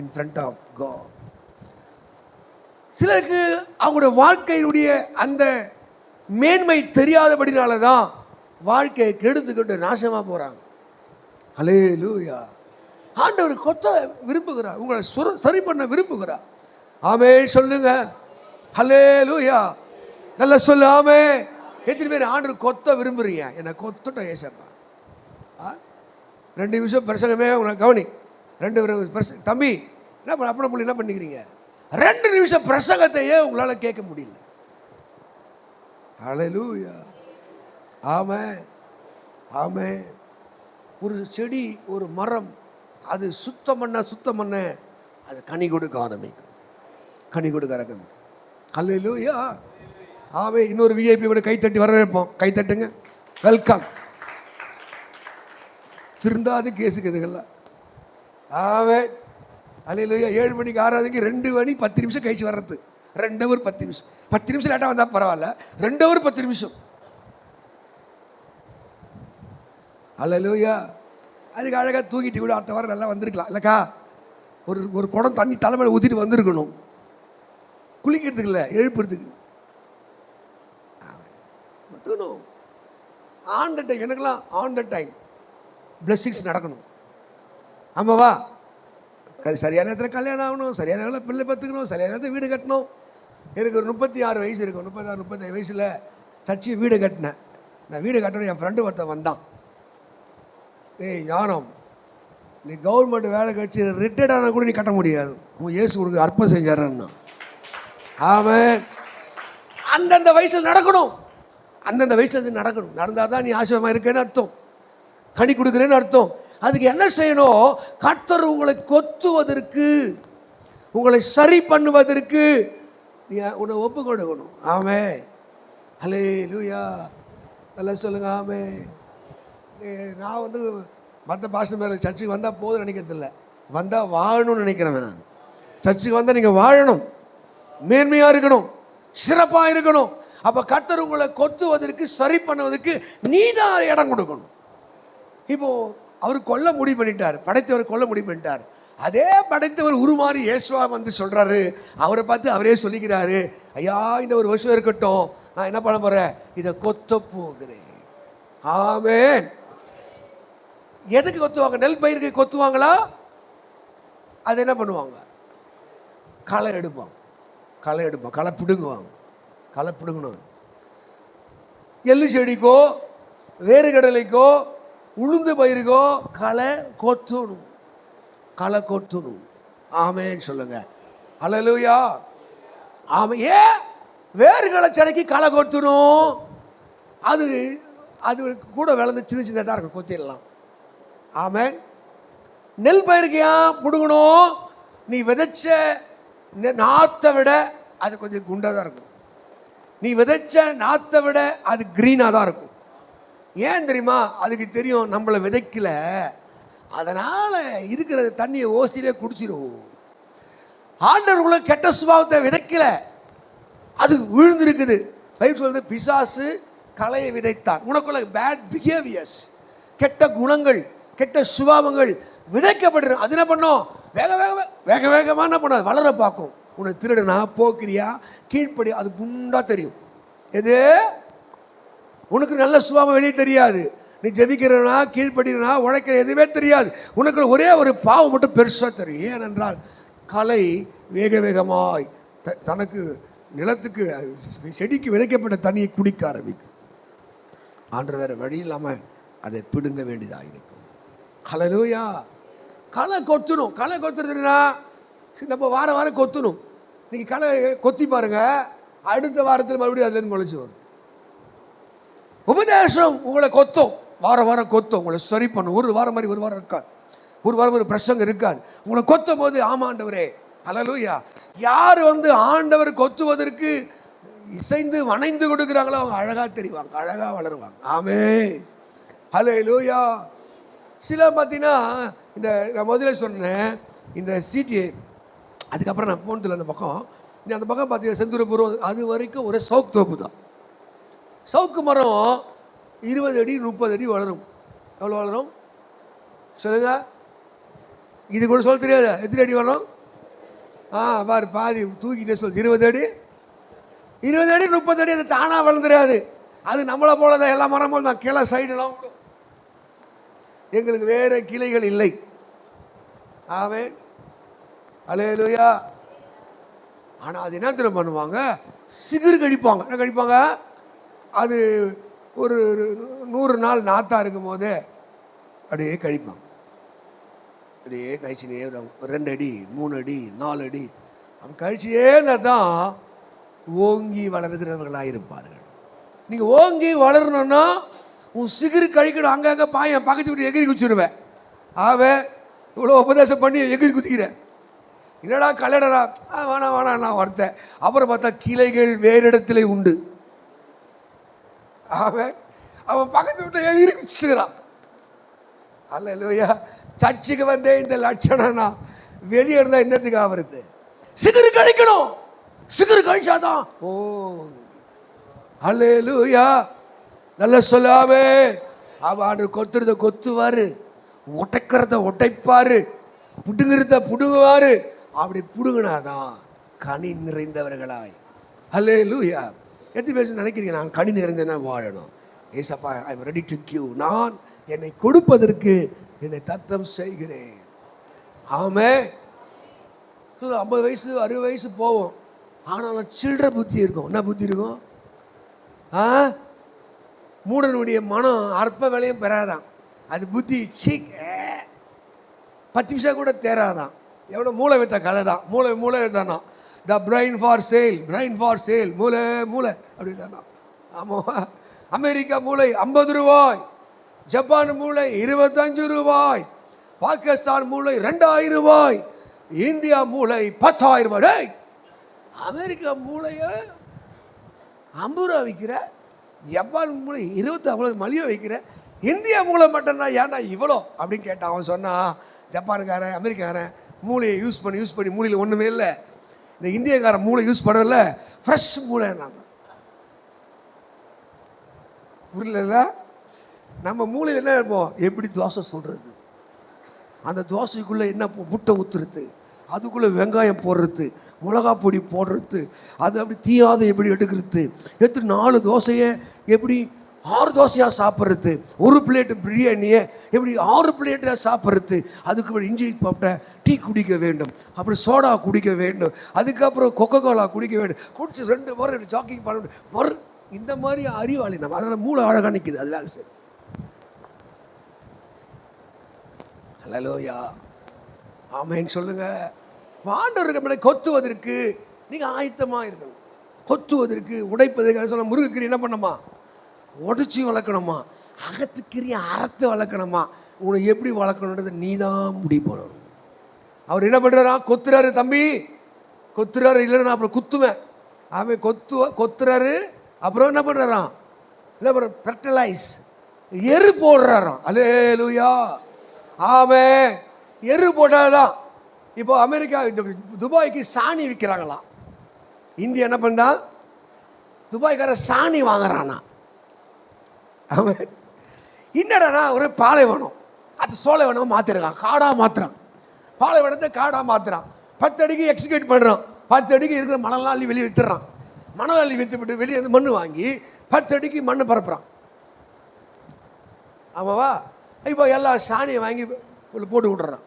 in front of God. சிலருக்கு அவங்களுடைய வாழ்க்கையினுடைய அந்த மேன்மை தெரியாதபடினால தான் வாழ்க்கையை கெடுத்துக்கிட்டு நாசமா போறாங்க. அல்லேலூயா. ஆண்டவர் கொத்த விரும்புகிறார், உங்களை சரி பண்ண விரும்புகிறார். ஆமென் சொல்லுங்க. அல்லேலூயா. நல்லா சொல்லு ஆமென். எத்தனை பேர் ஆண்டவர் கொத்த விரும்புறீங்க? என்னை கொத்துட்டோம் ஏசப்பா. 2 நிமிஷம் பிரசங்கமே உங்களை கவனி. 2 தம்பி என்ன பண்ணிக்கிறீங்க? 2 நிமிஷம் பிரசங்கத்தையே உங்களால் கேட்க முடியல. ஹல்லேலூயா. ஆமென், ஆமென். ஒரு செடி, ஒரு மரம், அது சுத்தம் பண்ண அது கனி கொடுக்க ஆரம்பிக்கும். கனி கொடுக்க ஆரம்பிக்கும். ஹல்லேலூயா. ஆமென். இன்னொரு விஐபி கூட கைத்தட்டி வரவேற்போம். கைத்தட்டுங்க. வெல்கம். திருந்தாது கேஸுக்கு இதுகள்லாம். ஆமென். ஹல்லேலூயா. 7 மணிக்கு ஆராதனைக்கு 2 மணி 10 நிமிஷம் கழிச்சு வர்றது. 2 ஹவர் 10 நிமிஷம். 10 நிமிஷம் லேட்டாக வந்தால் பரவாயில்ல, 2 ஹவர் 10 நிமிஷம். ஹல்லேலூயா. அதுக்கு அழகாக தூக்கிட்டு கூட அடுத்த வாரம் நல்லா வந்திருக்கலாம் இல்லைக்கா? ஒரு குடம் தண்ணி தலைமையில் ஊற்றிட்டு வந்திருக்கணும். குளிக்கிறதுக்கு இல்லை, எழுப்புறதுக்கு. On the time. எனக்குலாம் ஆன் த டைம் பிளெஸிங்ஸ் நடக்கணும். ஆமாவா? சரியான நேரத்தில் கல்யாணம் ஆகணும், சரியான நேரத்தில் பிள்ளை பத்துக்கணும், சரியான நேரத்தில் வீடு கட்டணும். எனக்கு ஒரு 36 வயசு இருக்கும். 35 வயசில் சர்ச்சி வீடு கட்டினேன். நான் வீடு கட்டணும். என் ஃப்ரெண்டு ஒருத்தன் வந்தான். ஏய் ஞானம், நீ கவர்மெண்ட் வேலை கட்சி ரிட்டையர்ட் ஆனால் கூட நீ கட்ட முடியாது, உன் இயேசு உனக்கு அர்ப்பம் செஞ்சாருன்னா. ஆமென். அந்தந்த வயசில் நடக்கணும். அந்தந்த வயசில் நடக்கணும். நடந்தால் தான் நீ ஆசீர்வாதமாக இருக்கேன்னு அர்த்தம், கனி கொடுக்குறேன்னு அர்த்தம். அதுக்கு என்ன செய்யணும்? கர்த்தர் உங்களை கொத்துவதற்கு, உங்களை சரி பண்ணுவதற்கு நீ உன்னை ஒப்பு கொடுக்கணும். ஆமென். ஹல்லேலூயா. நல்லா சொல்லுங்க. ஆமென். நான் மற்ற பாஷை மேலே சர்ச்சுக்கு வந்தால் போதும் நினைக்கிறதில்ல, வந்தால் வாழணும்னு நினைக்கிறேன். நான் சர்ச்சுக்கு வந்தால் நீங்கள் வாழணும், மேன்மையாக இருக்கணும், சிறப்பாக இருக்கணும். அப்போ கர்த்தர் உங்களை கொத்துவதற்கு, சரி பண்ணுவதற்கு நீ தான் இடம் கொடுக்கணும். இப்போது அவர் கொல்ல முடிவு பண்ணிட்டார், படைத்தவர் கொல்ல முடிவு பண்ணிட்டார். அதே படைத்தவர் உருமாறி இயேசுவா வந்து சொல்கிறாரு. அவரை பார்த்து அவரே சொல்லிக்கிறாரு, ஐயா இந்த ஒரு வருஷம் இருக்கட்டும், நான் என்ன பண்ண போகிறேன்? இதை கொத்த போகிறேன். ஆமென். எதுக்கு கொத்துவாங்க? நெல் பயிருக்கு கொத்துவாங்களா? அது என்ன பண்ணுவாங்க? களை எடுப்பாங்க. களை பிடுங்குவாங்க. களை பிடுங்கணும். எள்ளு செடிக்கோ, வேறு கடலைக்கோ, உளுந்து பயிருக்கோ களை கொத்தணும். களை கொத்தணும். ஆமென் சொல்லுங்க. ஹல்லேலூயா. ஆமென். ஏன் வேறுகளை செடிக்கு களை கொத்தணும்? அது கூட விளைந்து சின்ன சின்னதாக இருக்கும், கொத்திடலாம். ஆமென். நெல் பயிருக்கு ஏன் பிடுங்கணும்? நீ விதைச்ச நாத்தை விட அது கொஞ்சம் குண்டாக தான் இருக்கும். நீ விதைச்ச நாத்தை விட அது கிரீனாக தான் இருக்கும். ஏன் தெரியுமா? அதுக்கு தெரியும் நம்மளை விதைக்கல, அதனால் இருக்கிற தண்ணியை ஓசிலே குடிச்சிடும். ஆண்டவருக்குள்ள கெட்ட சுபாவத்தை விதைக்கல, அது விழுந்திருக்குது. பைபிள் சொல்றது, பிசாசு களையை விதைத்தான். உனக்குள்ள பேட் பிஹேவியர்ஸ், கெட்ட குணங்கள், கெட்ட சுபாவங்கள் விதைக்கப்படுற. அது என்ன பண்ணும்? வேக வேகமாக என்ன பண்ண வளர பார்க்கும். உன்னை திருடுனா, போக்கிரியா, கீழ்ப்படி, அது குண்டா தெரியும். எது உனக்கு நல்ல சுபாவம் வெளியே தெரியாது. நீ ஜெபிக்கிறனா, கீழ்ப்படுகிறனா, உழைக்கிற எதுவுமே தெரியாது. உனக்கு ஒரே ஒரு பாவம் மட்டும் பெருசாக தெரியும். ஏனென்றால் கலை வேக வேகமாய் தனக்கு நிலத்துக்கு, செடிக்கு விதைக்கப்பட்ட தண்ணியை குடிக்க ஆரம்பிக்கும். ஆண்டு வேற வழி இல்லாமல் அதை பிடுங்க வேண்டியதாக இருக்கும். ஹல்லேலூயா. களை கொத்தணும். களை கொத்துறதுன்னா நம்ம வாரம் கொத்தணும். நீங்கள் களை கொத்தி பாருங்க, அடுத்த வாரத்தில் மறுபடியும் அதுலேருந்து முளைச்சி வரும். உபதேசம் உங்களை கொத்தும், வாரம் கொத்தும், உங்களை சரி பண்ணும். ஒரு வாரம் மாதிரி ஒரு வாரம் இருக்காது, ஒரு வாரம் ஒரு பிரசங்கம் இருக்காது. உங்களை கொத்தும் போது ஆமாண்டவரே, ஹல்லேலூயா. யார் ஆண்டவர் கொத்துவதற்கு இசைந்து வணைந்து கொடுக்குறாங்களோ அவங்க அழகாக தெரிவாங்க, அழகாக வளருவாங்க. ஆமென். ஹல்லேலூயா. சில பார்த்தீங்கன்னா, இந்த நான் முதல்ல சொன்னேன், இந்த சிடிஏ, அதுக்கப்புறம் நான் போனதில்லை அந்த பக்கம். அந்த பக்கம் பார்த்தீங்கன்னா செந்தூரபுரம், அது வரைக்கும் ஒரு சவுக்கு தோப்பு தான். சவுக்கு மரம் 20 அடி 30 அடி வளரும். எவ்வளோ வளரும் சொல்லுங்க? இது கூட சொல்ல தெரியாது. எத்தனை அடி வளரும்? பாரு, பாதி தூக்கிட்டே சொல். 20 அடி 30 அடி. அது தானாக வளர்ந்துடாது. அது நம்மளை போல தான், எல்லா மரம் போல தான். கிளை சைடெல்லாம் விடும். எங்களுக்கு வேறு கிளைகள் இல்லை. ஆமென். ஹல்லேலூயா. ஆனால் அது என்ன பண்ணுவாங்க? சிகுறு கழிப்பாங்க. என்ன கழிப்பாங்க? அது ஒரு 100 நாள் நாத்தா இருக்கும் போது அப்படியே கழிப்பாங்க. அப்படியே கழிச்சுனே 2 அடி 3 அடி 4 அடி அவன் கழிச்சியே இருந்தால் தான் ஓங்கி வளர்கிறவர்களாக இருப்பார்கள். நீங்கள் ஓங்கி வளரணும்னா உன் சிகிரி கழிக்கணும். அங்கங்கே பாயன் பக்கத்து விட்டு எகிரி குச்சிடுவேன். ஆவே இவ்வளோ உபதேசம் பண்ணி எகிரி குதிக்கிறேன். என்னடா கல்லடரா வேணாம் வேணாம் நான் ஒருத்தன். அப்புறம் பார்த்தா கிளைகள் வேறு இடத்துல உண்டு. அவன் பக்கத்து விட்டு எகிரி குச்சிக்கிறான். அல்லேலூயா. சர்ச்சுக்கு வந்தே இந்த லட்சணம்னா வெளியே இருந்தால் என்னத்துக்காக வருது? சிகரு கழிக்கணும். சிகரு கழிச்சாதான் ஓ அல்லேலூயா. நல்ல சொல்லாவே. அவன் கொத்துறத கொத்துவாரு, உடைக்கிறத உடைப்பாரு, புடுங்கிறத புடுங்குவாரு. அப்படி புடுங்கினாதான் கனி நிறைந்தவர்களாய். அல்லேலூயா. எத்தனை பேர் நினைக்கிறீங்க நான் கனி நிறைந்தனா வாழணும்? ஏசப்பா I am ready to give. நான் என்னை கொடுப்பதற்கு என்னை தத்தம் செய்கிறேன். ஆமென். 50 வயசு 60 வயசு போவோம். ஆனாலும் சில்லற புத்தி இருக்கும். என்ன புத்தி இருக்கும்? மூடனுடைய மனம் அற்ப விலையும் பெறாதான். அது புத்தி சீக் 10 நிமிஷம் கூட தேராதான். எவ்வளோ மூளை வைத்த கதை தான். மூளை வைத்தானா the brain for sale, brain for sale, மூளை மூளை அப்படின்னா. ஆமாம். அமெரிக்கா மூளை 50 ரூபாய், ஜப்பான் மூளை 25 ரூபாய், பாகிஸ்தான் மூளை 2000 ரூபாய், இந்தியா மூளை 10,000 ரூபாய். டேய், அமெரிக்கா மூளைய 50 ரூபா விற்கிற, ஜப்பான் மூளை 20 மலியாக விற்கிற, இந்தியா மூளை மட்டும்னா ஏன்னா இவ்வளோ அப்படின்னு கேட்டான். அவன் சொன்னான், ஜப்பானுக்காரன் அமெரிக்காரன் மூளையை யூஸ் பண்ணி மூளையில் ஒன்றுமே இல்லை. இந்த இந்தியக்காரன் மூளை யூஸ் பண்ணல, ஃப்ரெஷ் மூளை. நாங்கள் புரியல. நம்ம மூளையில் என்ன இருப்போம்? எப்படி தோசை சொல்கிறது, அந்த தோசைக்குள்ளே என்ன முட்டை ஊற்றுறது, அதுக்குள்ளே வெங்காயம் போடுறது, மிளகா பொடி போடுறது, அது அப்படி தீயாத எப்படி எடுக்கிறது, எத்தனை 4 தோசையை எப்படி 6 தோசையாக சாப்பிட்றது, ஒரு பிளேட்டு பிரியாணியை எப்படி 6 பிளேட்டாக சாப்பிட்றது, அதுக்கு இஞ்சி போட்ட டீ குடிக்க வேண்டும், அப்புறம் சோடா குடிக்க வேண்டும், அதுக்கப்புறம் கொக்கோ கோலா குடிக்க வேண்டும், குடிச்சு 2 வாரம் ஜாக்கிங் பண்ண வேண்டும். இந்த மாதிரி அறிவாளி நம்ம. அதனால் மூளை அழகாக நிற்கிது. அது வேலை சரி. ஹல்லேலூயா. ஆமென் சொல்லுங்க. ஆண்டவருக்கு நம்மளை கொத்துவதற்கு நீங்கள் ஆயத்தமாக இருக்கணும். கொத்துவதற்கு உடைப்பதற்கு சொல்ல முருங்கைக்கீரை என்ன பண்ணணுமா? உடைச்சி வளர்க்கணுமா? அகத்துக்கீரையை அறுத்து வளர்க்கணுமா? உன்னை எப்படி வளர்க்கணுன்றது நீ தான் முடிவு பண்ணணும். அவர் என்ன பண்ணுறாரா? கொத்துறாரு. தம்பி கொத்துறாரு, இல்லைன்னா நான் அப்புறம் குத்துவேன். அவன் கொத்துறாரு. அப்புறம் என்ன பண்ணுறாராம்? இல்லை அப்புறம் ஃபெர்டிலைஸ் எரு போடுறாராம். அல்லேலூயா. ஆமென். எரு போட்டாதான். இப்போ அமெரிக்கா துபாய்க்கு சாணி விற்கிறாங்களாம். இந்தியா என்ன பண்ணா? துபாய்க்கார சாணி வாங்குறானா? ஆமென். என்னடா ஒரு பாலைவனம், அது சோலைவனம் மாற்றிருக்கான், காடாக மாற்றுறான். பாலைவனத்தை காடாக மாற்றுறான். 10 அடிக்கு எக்ஸிக்யூட் பண்ணுறான். 10 அடிக்கு இருக்கிற மணலாம் அள்ளி வெளியே விற்றுறான். மணல் அள்ளி விற்றுவிட்டு வெளியே வந்து மண் வாங்கி 10 அடிக்கு மண் பரப்புறான். ஆமாவா? இப்போ எல்லாம் சாணியை வாங்கி போட்டு விட்டுறான்.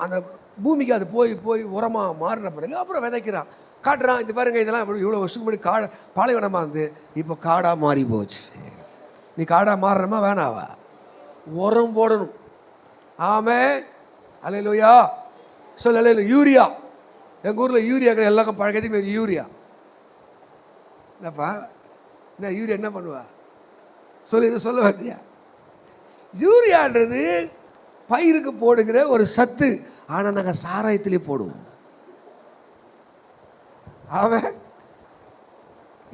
அந்த பூமிக்கு அது போய் உரமாக மாறின பிறகு அப்புறம் விதைக்கிறான், காட்டுறான். இது பாருங்க, இதெல்லாம் இவ்வளோ வருஷத்துக்கு முன்னாடி பாலைவனமாக இருந்து இப்போ காடாக மாறி போச்சு. நீ காடாக மாறுறமா வேணாவா? உரம் போடணும். ஆமென். அல்லேலூயா. சொல்ல யூரியா. எங்கள் ஊரில் யூரியா எல்லாருக்கும் பழக்கத்தையும் மாரி யூரியா. என்னப்பா என்ன யூரியா என்ன பண்ணுவா? இதை சொல்ல வந்தியா? யூரியான்றது பயிருக்கு போடுகிற ஒரு சத்து. ஆனால் நாங்கள் சாராயத்திலே போடுவோம். ஆமென்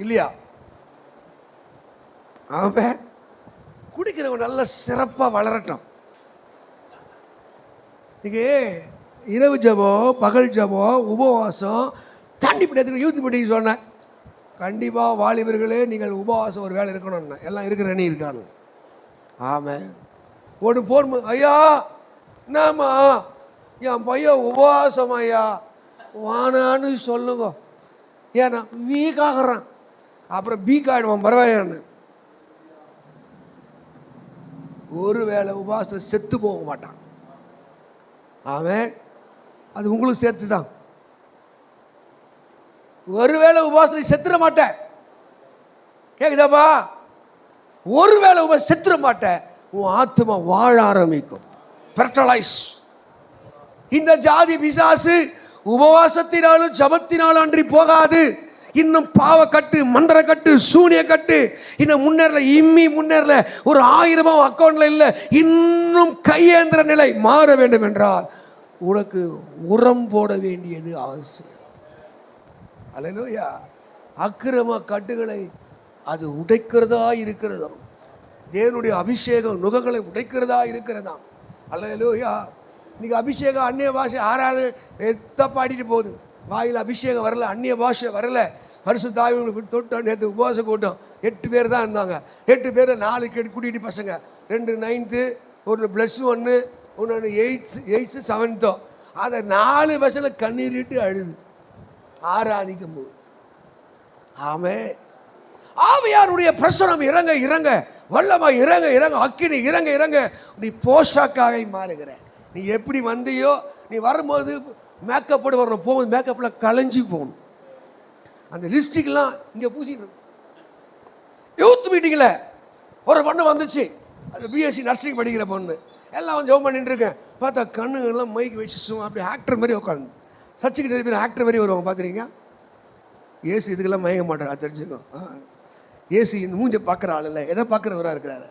இல்லையா? ஆமென். குடிக்கிறவங்க நல்லா சிறப்பாக வளரட்டும். நீங்கள் இரவு ஜபம், பகல் ஜபம், உபவாசம், தண்ணி பிடிக்கிறதுக்கு யூத் மீட்டிங் சொன்னேன். கண்டிப்பாக வாலிபர்களே நீங்கள் உபவாசம் ஒரு வேலை இருக்கணும்னு. எல்லாம் இருக்கிற அணி இருக்கானு. ஆமாம். ஒன்று போன், ஐயா என்னம்மா என் பையன் உபவாசம் ஐயா வானான்னு சொல்லுங்க. ஏன்னா வீக் ஆகிறான், அப்புறம் பீக் ஆகிடுவான் பரவாயில்லைன்னு. ஒரு வேளை உபவாசம் செத்து போக மாட்டான். ஆமென். அது உங்களுக்கு சேர்த்து தான். ஒருவேளை உபவாசம் செத்துட மாட்டேன். கேக்குதாப்பா? ஒருவேளை உபவாசம் செத்துட மாட்டேன். உன் ஆத்மா வாழ ஆரம்பிக்கும். ஃபெர்டிலைஸ். இந்த ஜாதி பிசாசு உபவாசத்தினாலும் ஜபத்தினாலும் அன்றி போகாது. இன்னும் பாவ கட்டு, மந்திர கட்டு, சூனிய கட்டு இன்னும் முன்னேறல, முன்னேறல, ஒரு 1000 அக்கௌண்ட்ல இல்லை. இன்னும் கையேந்திர நிலை மாற வேண்டும் என்றால் உனக்கு உரம் போட வேண்டியது அவசியம். அல்லேலூயா. அக்கிரம கட்டுகளை அது உடைக்கிறதா இருக்கிறதாம். தேவனுடைய அபிஷேகம் நுகங்களை உடைக்கிறதா இருக்கிறதாம். அல்லேலூயா. இன்னைக்கு அபிஷேகம் அந்நிய பாஷை ஆறாவது எத்த பாடிட்டு போகுது. வாயில் அபிஷேகம் வரல, அந்நிய பாஷை வரல. பரிசுத்த ஆவியை தொட்டு நேற்று உபவாச கூட்டம் 8 பேர் தான் இருந்தாங்க. 8 பேர் 4 கூட்டிகிட்டு பசங்க, 2 9th, 1 +1, 1 8th 7th. அதை 4 பசங்க கண்ணீரிட்டு அழுது ஆராதிக்கும் போது. ஆமே. ஆவியாருடைய பிரசனம் இறங்க இறங்க, வல்லமா இறங்க இறங்க, அக்கினி இறங்க இறங்க, நீ போஷாக்காக மாறுகிற. நீ எப்படி வந்தியோ, நீ வரும்போது மேக்கப் போட்டு வரணும், போகும்போது மேக்கப்லாம் களைஞ்சி போகணும். அந்த லிப்ஸ்டிக்லாம் இங்கே பூசிட்டு. யூத் மீட்டிங்கில் ஒரு பொண்ணு வந்துச்சு, அது பிஎஸ்சி நர்சிங் படிக்கிற பொண்ணு. எல்லாம் வந்து ஜோம் பண்ணிட்டு இருக்கேன். பார்த்தா கண்ணுங்கள்லாம் மைக் வச்சு சும்மா அப்படி ஆக்டர் மாதிரி உட்காந்து. சர்ச்சுக்கு நிறைய பேர் ஆக்டர் மாதிரி வருவாங்க, பார்த்துருக்கீங்க. ஏசு இதுக்கெல்லாம் மயங்க மாட்டார், அது தெரிஞ்சுக்கோ. ஏசு இந்த மூஞ்சை பார்க்குற ஆள் இல்லை, எதை பார்க்குறவராக இருக்கிறாரு.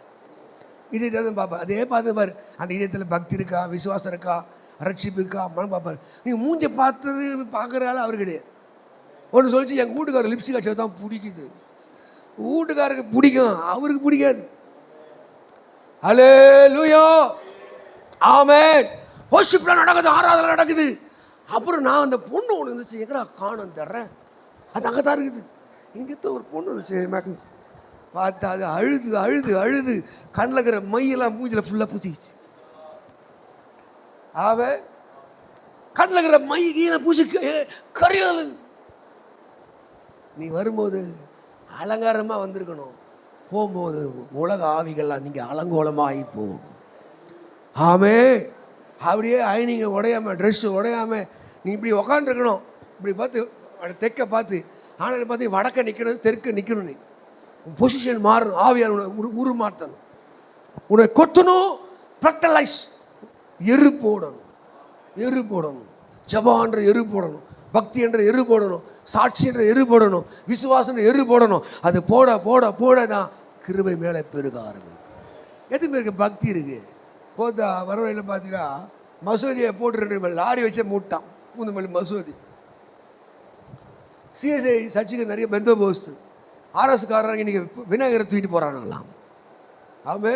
இதயத்தை தான் பார்ப்பேன். அதே பார்த்து பாரு, அந்த இதயத்தில் பக்தி இருக்கா, விசுவாசம் இருக்கா, ரட்சிப்பு இருக்கா, மனம் பார்ப்பாரு. நீங்கள் மூஞ்சை பார்த்து பார்க்குற ஆள் அவர் கிடையாது. ஒன்று சொல்லிச்சு, எங்கள் வீட்டுக்காரர் லிப்ஸ்டிக் அடிச்சது தான் பிடிக்குது. வீட்டுக்காரருக்கு பிடிக்கும், அவருக்கு பிடிக்காது. அல்லேலூயா. ஆமென். வொர்ஷிப்லாம் நடக்குது, ஆராதனை நடக்குது. அப்புறம் நான் அந்த பொண்ணு ஒன்று இருந்துச்சு, எங்கடா காணும் தர்றேன், அது அங்கே தான் இருக்குது. இங்கே தான் ஒரு பொண்ணு இருந்துச்சு, பார்த்தா அது அழுது அழுது அழுது கண்ணில் இருக்கிற மையெல்லாம் மூஞ்சில் ஃபுல்லாக பூசிச்சு. ஆவே கண்ணில் இருக்கிற மை கீழே பூசி கரையாளு. நீ வரும்போது அலங்காரமாக வந்திருக்கணும், போகும்போது உலக ஆவிகள்லாம் நீங்கள் அலங்கோலமாக ஆகி போகும். ஆமே. அப்படியே ஐனிங்க உடையாமல், ட்ரெஸ்ஸு உடையாமல் நீ இப்படி உக்காந்துருக்கணும். இப்படி பார்த்து தெற்க பார்த்து, ஆனால் பார்த்து வடக்க நிற்கணும், தெற்க நிற்கணும். நீ பொசிஷன் மாறணும். ஆவியார் உரு மாற்றணும், உன்னை கொத்தணும், ப்ரக்டலைஸ், எரு போடணும், எரு போடணும். ஜபான்ற எரு போடணும், பக்தி என்ற எரு போடணும், சாட்சி என்ற எரு போடணும், விசுவாசம் எரு போடணும். அது போட போட போட தான் கிருபை மேலே பெருக ஆரம்பிக்கும். எது பேருக்கு பக்தி இருக்கு. போதா வரவையில் பார்த்தீங்கன்னா மசூதியை போட்டு 2 லாரி வச்சே மூட்டான். 3 மணி மசூதி. சிஎஸ்ஐ சர்ச்சுக்கு நிறைய பெந்தோபஸ்து ஆர்எஸ்காரங்க இன்னைக்கு விநாயகரை தூக்கிட்டு போகிறாங்களாம். ஆமே.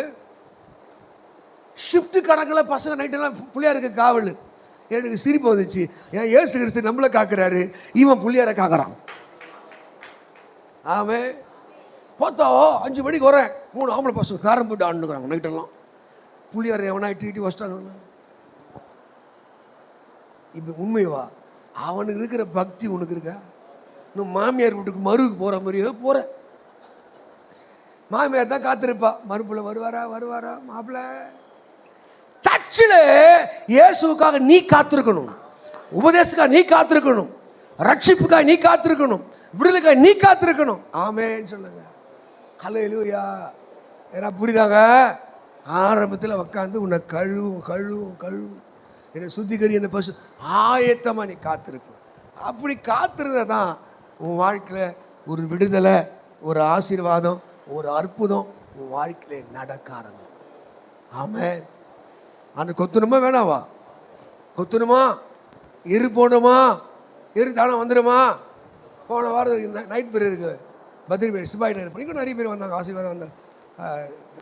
ஷிஃப்ட் கணக்கில் பசங்க நைட்டெல்லாம் பிள்ளையாருக்கு காவல். எனக்கு சிரிப்பு வந்துச்சு. ஏன் ஏசு கிறிஸ்து நம்மளை காக்குறாரு, இவன் பிள்ளையாரை காக்குறான். ஆமே. பார்த்தா 5 மணிக்கு வரேன், 3 ஆம்பளை பசங்க காரம் போட்டு ஆண்டுக்கிறாங்க நைட்டெல்லாம். புள்ளியார் எவனா இட்டு வச்சிட்டாங்க. இப்போ உண்மைவா? அவனுக்கு இருக்கிற பக்தி உனக்கு இருக்கா? இன்னும் மாமியார் வீட்டுக்கு மருவுக்கு போகிற மாதிரியோ போகிற. மாமியார் தான் காத்திருப்பா, மறுப்புல வருவாரா வருவாரா மாப்பிள்ள. சர்ச்சில் இயேசுக்காக நீ காத்திருக்கணும், உபதேசத்துக்காக நீ காத்திருக்கணும், ரட்சிப்புக்காக நீ காத்திருக்கணும், விடுதலைக்காக நீ காத்திருக்கணும். ஆமேன்னு சொல்லுங்க. ஹல்லேலூயா. ஏன்னா புரியுதாங்க? ஆரம்பத்தில் உட்காந்து உன்னை கழுவும் கழுவும் கழுவும், என்னை சுத்திகரி, என்னை பசு ஆயத்தமாக நீ காத்திருக்கணும். அப்படி காத்திருந்தா தான் உன் வாழ்க்கையில் ஒரு விடுதலை, ஒரு ஆசீர்வாதம், ஒரு அற்புதம் உன் வாழ்க்கையில் நடக்க ஆரம்பிக்கும். ஆமென். அந்த கொத்தணுமா வேணாவா? கொத்தணுமா, எரு போடணுமா, எரு தானே வந்துடுமா? போன வாரம் நைட் பேர் இருக்கு பத்ரிபேட் சிபாய் நகர் பண்ணிக்கும் நிறைய பேர் வந்தாங்க, ஆசீர்வாதம் வந்தாங்க.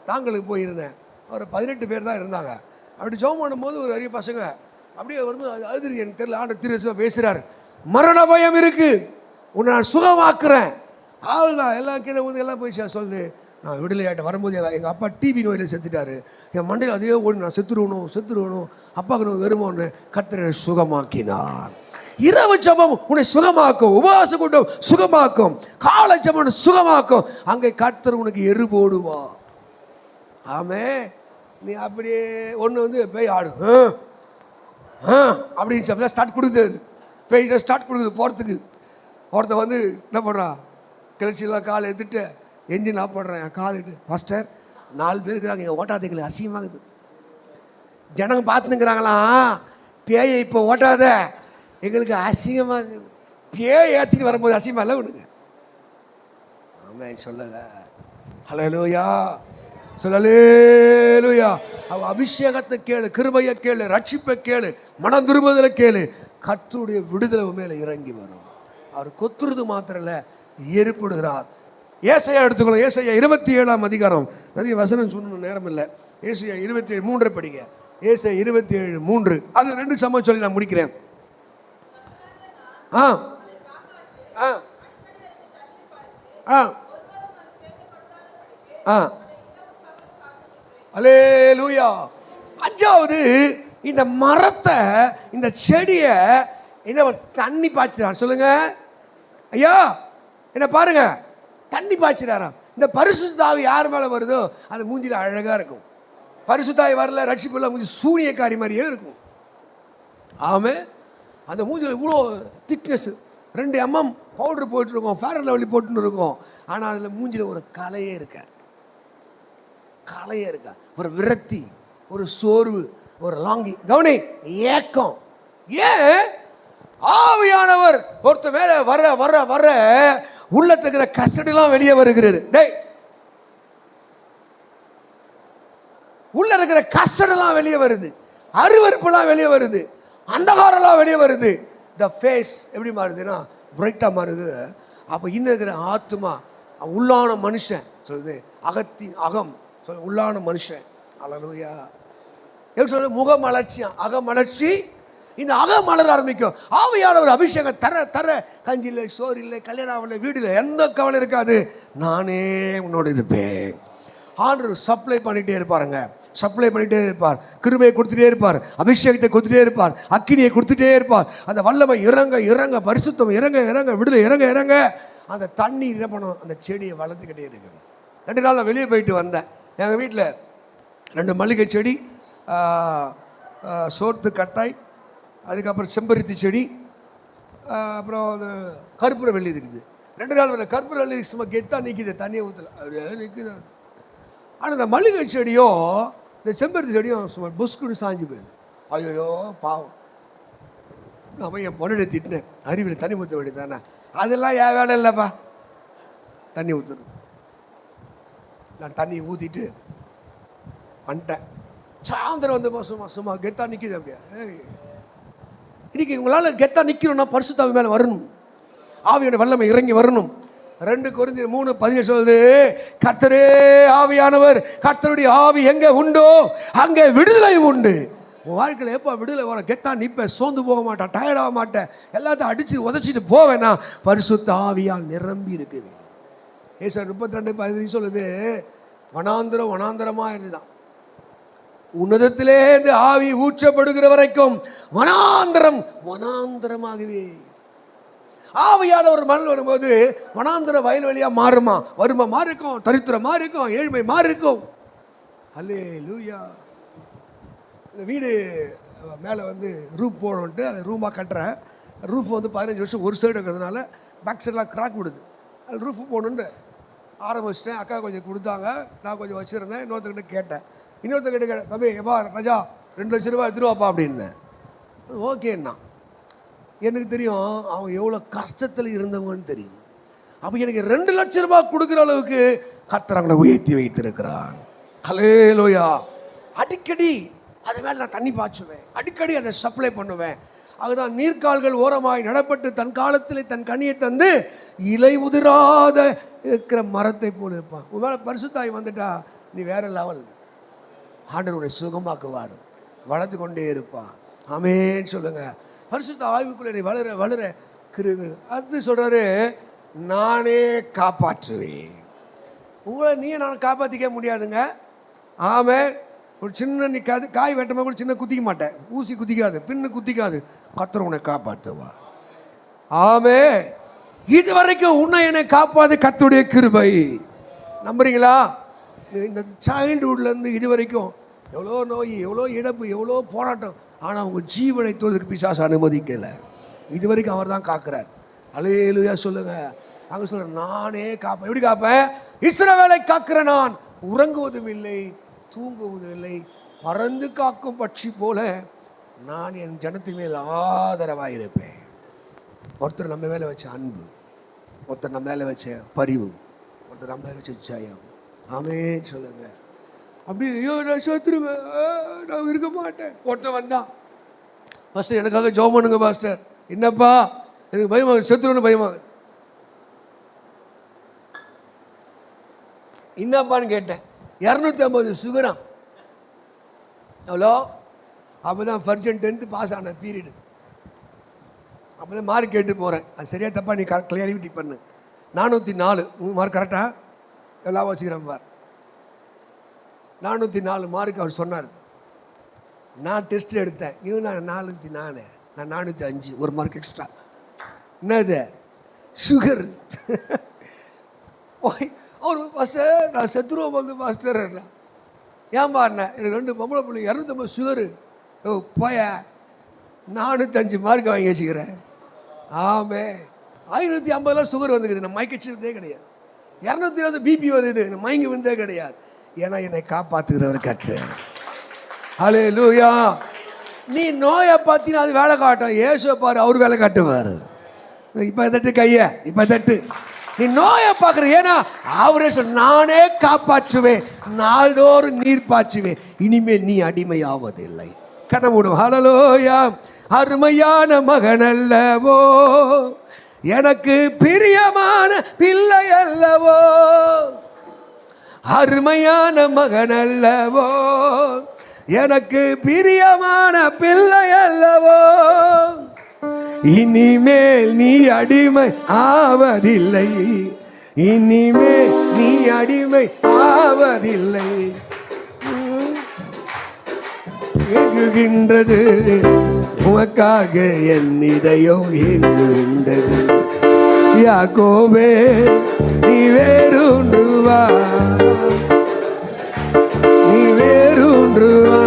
தாங்களுக்கு போயிருந்தேன், ஒரு 18 பேர் தான் இருந்தாங்க. அப்படி ஜெபம் பண்ணும்போது ஒரு நிறைய பசங்க அப்படியே வரும்போது அழுதுருக்கு. எனக்கு தெரியல, ஆண்டவர் திருவசனமா பேசுகிறார். மரண பயம் இருக்கு, உன்னை நான் சுகமாக்குறேன். ஆள் தான் எல்லாம் கீழே வந்து எல்லாம் போய் சொல்லுது. நான் விடுதலையாட்ட வரும்போது எங்கள் அப்பா டிபி நோயில் செத்துட்டாரு, என் மண்டையில் அதே ஓடி நான் செத்துருவணும் அப்பாவுக்கு நோய் வருமோன்னு கர்த்தரை சுகமாக்கினார். இரவு ஜெபம் உன்னை சுகமாக்கும், உபவாச கூட்டம் சுகமாக்கும், காலை ஜெபம் சுகமாக்கும். அங்கே கர்த்தர் உனக்கு எரு போடுவா. ஆமே. நீ அப்படியே ஒன்று வந்து பேய் ஆடு அப்படின்னு சொல்லி ஸ்டார்ட் கொடுக்குது, பேய்கிட்ட ஸ்டார்ட் கொடுக்குது போகிறதுக்கு. ஒருத்த வந்து என்ன பண்ணுறான், கிளச்சிலாம் காலை எடுத்துட்டு என்ஜின் ஆஃப் பண்ணுறேன், என் கால் எடுத்து பாஸ்டர் 4 பேர் இருக்கிறாங்க, எங்கள் ஓட்டாதைகளை அசிங்கமாகுது. ஜனங்க பார்த்துங்கிறாங்களாம், பேயை இப்போ ஓட்டாத, எங்களுக்கு அசிங்கமாக இருக்குது. பேய் ஏற்றிட்டு வரும்போது அசிங்கமாக இல்லை உனக்கு. ஆமென் சொல்லலை. ஹல்லேலூயா சொல்லலேலூயா. அவ அபிஷேகத்தை கேளு, கிருபையை கேளு, ரட்சிப்பை கேளு, மனம் திரும்புதலை கேளு. கர்த்தருடைய விடுதலை மேலே இறங்கி வரும். அவர் கொத்துறது மாத்திரம் இல்லை, ஏற்படுகிறார். ஏசாயா எடுத்துக்கணும். ஏசாயா 27ஆம் அதிகாரம். நிறைய வசனம் சொல்லணும், நேரம் இல்லை. ஏசாயா 27:3 படிங்க. ஏசாயா 27:3. அது 2 சமம் சொல்லி நான் முடிக்கிறேன். ஆ ஆ ஆ ஆ அல்லேலூயா. 5வது, இந்த மரத்தை, இந்த செடியை என்ன தண்ணி பாய்ச்சிறான். சொல்லுங்க ஐயா, என்ன பாருங்க, தண்ணி பாய்ச்சிறாராம். இந்த பரிசுத்த ஆவி யார் மேலே வருதோ அது மூஞ்சில அழகா இருக்கும். பரிசுத்த ஆவி வரல, ரட்சிப்புல மூஞ்சி சூனியக்காரி மாதிரியே இருக்கும். ஆமே, அந்த மூஞ்சில் இவ்வளோ திக்னஸ், 2 mm பவுடர் போட்டுருக்கோம், ஃபேர் அண்ட் லவ்லி போட்டுன்னு இருக்கோம். ஆனால் அதில் மூஞ்சில் ஒரு கலையே இருக்க, ஒரு விரக்தி, ஒரு சோர்வு, ஒரு லாங்கி, கவனி, ஏக்கம். ஏன்? ஆவியானவர் ஒருத்த மேல வர வர வர உள்ளத்துக்கிற கசடெல்லாம் வெளியே வருகிறது. டேய், உள்ள இருக்கிற கசடெல்லாம் வெளியே வருது, அருவருப்பெல்லாம் வெளியே வருது, அந்தகாரம்லாம் வெளியே வருது. த ஃபேஸ் எப்படி மாறுதுன்னா பிரைட்டா மாறுது. அப்ப இன்னும் இருக்கிற ஆத்மா, உள்ளான மனுஷன் சொல்லுது, அகத்தின் அகம் சொல்ல, உள்ளான மனுஷன். அல்லேலூயா. எப்படி சொல்றது? முகமலர்ச்சியா, அகமலர்ச்சி. இந்த அகம் மலர ஆரம்பிக்கும். ஆவியானவர் அபிஷேகம் தர தர கஞ்சி இல்லை, சோறு இல்லை, கல்யாணம் ஆகலை, வீடு இல்லை, எந்த கவலை இருக்காது. நானே உன்னோடு இருப்பேன். ஆண்டவர் சப்ளை பண்ணிட்டே இருப்பாருங்க, சப்ளை பண்ணிட்டே இருப்பார். கிருபையை கொடுத்துட்டே இருப்பார், அபிஷேகத்தை கொடுத்துட்டே இருப்பார், அக்கினியை கொடுத்துட்டே இருப்பார். அந்த வல்லமை இறங்க இறங்க, பரிசுத்தம் இறங்க இறங்க, விடுதலை இறங்க இறங்க, அந்த தண்ணி என்ன பண்ணும், அந்த செடியை வளர்த்துக்கிட்டே இருக்கு. 2 நாள் நான் வெளியே போயிட்டு வந்தேன். எங்கள் வீட்டில் 2 மல்லிகை செடி, சோர்த்து கட்டாய், அதுக்கப்புறம் செம்பருத்தி செடி, அப்புறம் அது கற்பூர வெள்ளி இருக்குது. 2 நாள் வரல, கற்பூர வெள்ளி சும்மா கெத்தாக நிற்கிது, தண்ணியை ஊற்றல, அப்படியே நிற்குது. ஆனால் இந்த மல்லிகை செடியும் இந்த செம்பருத்தி செடியும் சும்மா புஸ்குன்னு சாஞ்சு போயிடுது. ஐயோ பாவம், நான் போய் என் பொண்ணை திட்டினேன், அறிவில் தண்ணி ஊற்ற வேண்டியது தானே. அதெல்லாம் என் வேலை இல்லைப்பா, தண்ணி ஊற்றணும். நான் தண்ணி ஊற்றிட்டு வந்துட்டேன். சாயந்தரம் வந்து சும்மா சும்மா கெத்தா நிற்கிது. அப்படியா? இன்னைக்கு உங்களால் கெத்தா நிற்கணும்னா பரிசுத்த ஆவி மேலே வரணும், ஆவியோட வல்லமை இறங்கி வரணும். 2 கொரிந்தியர் 3:17 சொல்லுது, கர்த்தரே ஆவியானவர், கர்த்தருடைய ஆவி எங்கே உண்டோ அங்கே விடுதலை உண்டு. உன் வாழ்க்கையில் எப்போ விடுதலை வர, கெத்தா நிற்பேன், சோர்ந்து போக மாட்டேன், டயர்ட் ஆக மாட்டேன், எல்லாத்தையும் அடித்து உதச்சிட்டு போவேன்னா பரிசுத்த ஆவியால் நிரம்பி இருக்குது. ஏசாயா 32:15 சொல்லுது, வனாந்திரம் வனாந்திரமாக இருந்துதான், உன்னதத்திலே இந்த ஆவி ஊற்றப்படுகிற வரைக்கும் வனாந்திரம் வனாந்திரமாகவே. ஆவியான ஒரு மணல் வரும்போது வனாந்திர வயல்வெளியா மாறுமா, வருமா மாறி இருக்கும், தரித்திரமா இருக்கும், ஏழ்மை மாறி இருக்கும். அல்லேலூயா. இந்த வீடு மேலே வந்து ரூப் போடணுன்ட்டு அது ரூமாக கட்டுறேன். ரூஃப் வந்து 15 வருஷம் ஒரு சைடு இருக்கிறதுனால பேக் சைடெலாம் கிராக் விடுது. அது ரூஃப் போடணுன்ட்டு ஆரம்பிச்சிட்டேன். அக்கா கொஞ்சம் கொடுத்தாங்க, நான் கொஞ்சம் வச்சுருந்தேன். இன்னொருத்தர்கிட்ட கேட்டேன், கேட்டேன், தம்பி எப்பா ராஜா 2 லட்ச ரூபா எடுத்துருவாப்பா அப்படின்னு. ஓகேண்ணா. எனக்கு தெரியும் அவங்க எவ்வளோ கஷ்டத்தில் இருந்தவங்கன்னு தெரியும். அப்போ எனக்கு 2 லட்ச ரூபாய் கொடுக்குற அளவுக்கு கர்த்தர் அவங்களை உயர்த்தி வைத்திருக்கிறான். ஹல்லேலூயா. அடிக்கடி அது மேலே நான் தண்ணி பாய்ச்சுவேன், அடிக்கடி அதை சப்ளை பண்ணுவேன். அதுதான் நீர்க்கால்கள் ஓரமாய் நடப்பட்டு தன் காலத்தில் தன் கனியை தந்து இலை உதிராத இருக்கிற மரத்தை போல இருப்பான். உன் மேலே பரிசுத்தாய் வந்துட்டா நீ வேற லெவல். ஆண்டவருடைய சுகமாக்குவார், வளர்த்து கொண்டே இருப்பான். ஆமென் சொல்லுங்க. பரிசுத்த ஆய்வுக்குள்ளே நீ வளர வளர கிருபை. அது சொல்றாரு, நானே காப்பாற்றுவேன் உங்களை. நீயே நான் காப்பாற்றிக்க முடியாதுங்க. ஆமென். ஒரு சின்ன நீ காய் வெட்டமாக கூட சின்ன குத்திக்க மாட்டேன், ஊசி குத்திக்காது, பின்னு குத்திக்காது, கர்த்தர் உன்னை காப்பாற்றுவா. ஆமென். இது வரைக்கும் உன்னை என்னை காப்பாது கர்த்தருடைய கிருபை. நம்புறீங்களா? இந்த சைல்டுஹுட்லேருந்து இது வரைக்கும் எவ்வளோ நோய், எவ்வளோ இழப்பு, எவ்வளோ போராட்டம், ஆனால் அவங்க ஜீவனை தோறதுக்கு பிசாசு அனுமதிக்கலை. இது வரைக்கும் அவர் தான் காக்கிறார். அல்லேலூயா சொல்லுங்க. அங்கே சொல்ற, நானே காப்பேன். எப்படி காப்பேன்? இஸ்ரவேலை காக்கிற நான் உறங்குவதும் இல்லை தூங்குவதும் இல்லை, பறந்து காக்கும் பட்சி போல நான் என் ஜனத்தின் மேல் ஆதரவாக இருப்பேன். ஒருத்தர் நம்ம மேலே வச்ச அன்பு, ஒருத்தர் நம்ம மேலே வச்ச பரிவு, ஒருத்தர் நம்ம மேலே வச்ச ஜெயம். ஆமென் சொல்லுங்க. அப்படி ஐயோ நான் செத்துருவேன், நான் இருக்க மாட்டேன். ஒருத்தர் வந்தான், பாஸ்டர் எனக்காக ஜெபம் பண்ணுங்க பாஸ்டர். என்னப்பா எனக்கு பயமாக, செத்துருவேன்னு பயமாக. என்னப்பான்னு கேட்டேன். 250 சுகராம். எவ்வளோ? அப்போ தான் ஃபர்ஸ்ட் 10th பாஸ் ஆன பீரியடு. அப்போ தான் மார்க் கேட்டு போகிறேன். அது சரியாக தப்பா நீ கிளியரிட்டி பண்ணு. 404 மார்க் கரெக்டாக எல்லாம் வச்சுக்கிறேன் பார். 404 மார்க் அவர் சொன்னார். நான் டெஸ்ட் எடுத்தேன். நான் 404, நான் 405, 1 மார்க் எக்ஸ்ட்ரா. என்னது? சுகர். போய் அவர் பாஸ்டர் நான் செத்துருவோம் வந்து பாஸ்டர். ஏன் பாருண்ண எனக்கு 2 பொம்பளை பிள்ளைங்க 250 சுகரு. ஓ போய 405 மார்க் வாங்கி வச்சுக்கிறேன். ஆமே 550 சுகர் வந்துக்குது. நான் மயக்கிச்சதே கிடையாது. 220 பிபி வந்தது, நான் மயங்கி வந்தே கிடையாது. ஏன்னா என்னை காப்பாற்றுகிறவர் கற்று. ஹல்லேலூயா. நீ நோயை பார்த்தினா அது வேலை காட்டும். இயேசுவை பாரு, அவர் வேலை காட்டுவார். இப்போ தட்டு கையை, இப்போ தட்டு. நீ நோயை பார்க்குற, ஏன்னா அவரே நானே காப்பாற்றுவேன், நாள்தோறும் நீர் பாய்ச்சுவேன், இனிமேல் நீ அடிமையாவதில்லை. கனமுடும். ஹல்லேலூயா. அருமையான மகன் அல்லவோ, எனக்கு பிரியமான பிள்ளை அல்லவோ, அருமையான மகன் அல்லவோ, எனக்கு பிரியமான பிள்ளை அல்லவோ, இனிமேல் நீ அடிமை ஆவதில்லை, இனிமேல் நீ அடிமை ஆவதில்லை. ஏங்குகின்றது உமக்காக என் இதயம் ஏங்குகின்றது. யாக்கோபே நீ வேறொன்று வா, நீ வேறொன்று வா,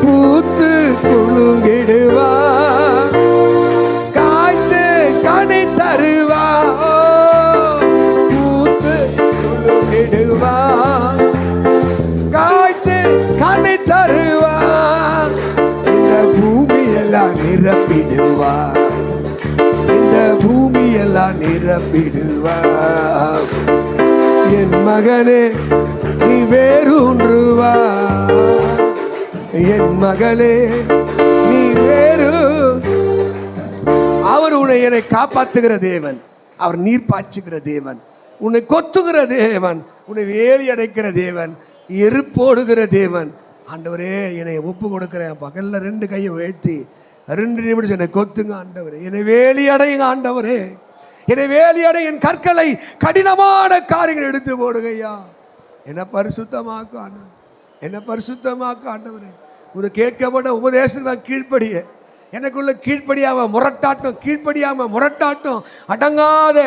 பூத்து குலுங்கிடுவா, காய்த்து கனி தருவா, பூத்து குலுங்கிடுவா, காய்த்து கனி தருவா, இந்த பூமியெல்லாம் நிரப்பிடுவா, இந்த பூமியெல்லாம் நிரப்பிடுவா. என் மகனே நீ வேறொன்று வா, என் மகளே நீ வேறு. அவர் உன்னை என்னை காப்பாற்றுகிற தேவன், அவர் நீர் பாய்ச்சுகிற தேவன், உன்னை கொத்துகிற தேவன், உன்னை வேலி அடைக்கிற தேவன், எருப்போடுகிற தேவன். ஆண்டவரே என்னை ஒப்பு கொடுக்கிறேன். பகல்ல 2 கையை உயர்த்தி 2 நிமிடம் என்னை கொத்துங்க ஆண்டவரே, என்னை வேலி அடையுங்க ஆண்டவரே, என்னை வேலி அடை, என் கற்களை கடினமான காரியங்கள் எடுத்து போடுங்கய்யா. என்னை பரிசுத்தமாக்கு ஆண்டவர், என்னை பரிசுத்தமாக்கு ஆண்டவரே. ஒரு கேட்கப்பட்ட உபதேசத்துக்கு நான் கீழ்ப்படிய, எனக்குள்ள கீழ்ப்படியாம முரட்டாட்டம், கீழ்ப்படியாம முரட்டாட்டம், அடங்காத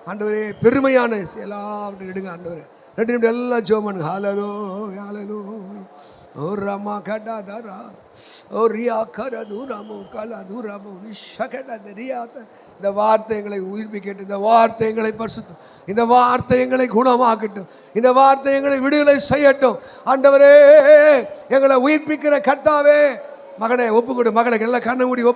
ஆண்டவரே பெருமையான எல்லாம் எடுங்க ஆண்டவரே. 2 நிமிடம் எல்லாம் ஜெபம் பண்ணுங்க. ஹல்லேலூயா ஹல்லேலூயா. ஓ ராமா கடதரா ஓ ரியா கரதுரமு கலதுரமு நிஷகடதரியாத. இந்த வார்த்தை எங்களை உயிர்ப்பிக்கட்டும், இந்த வார்த்தை எங்களை பரிசுத்தம், இந்த வார்த்தை எங்களை குணமாக்கட்டும், இந்த வார்த்தை எங்களை விடுதலை செய்யட்டும். ஆண்டவரே எங்களை உயிர்ப்பிக்கிற கர்த்தாவே, மகனை ஒப்புக்கொடு, மகளை எல்லாம் கண்ணை மூடி ஒப்பு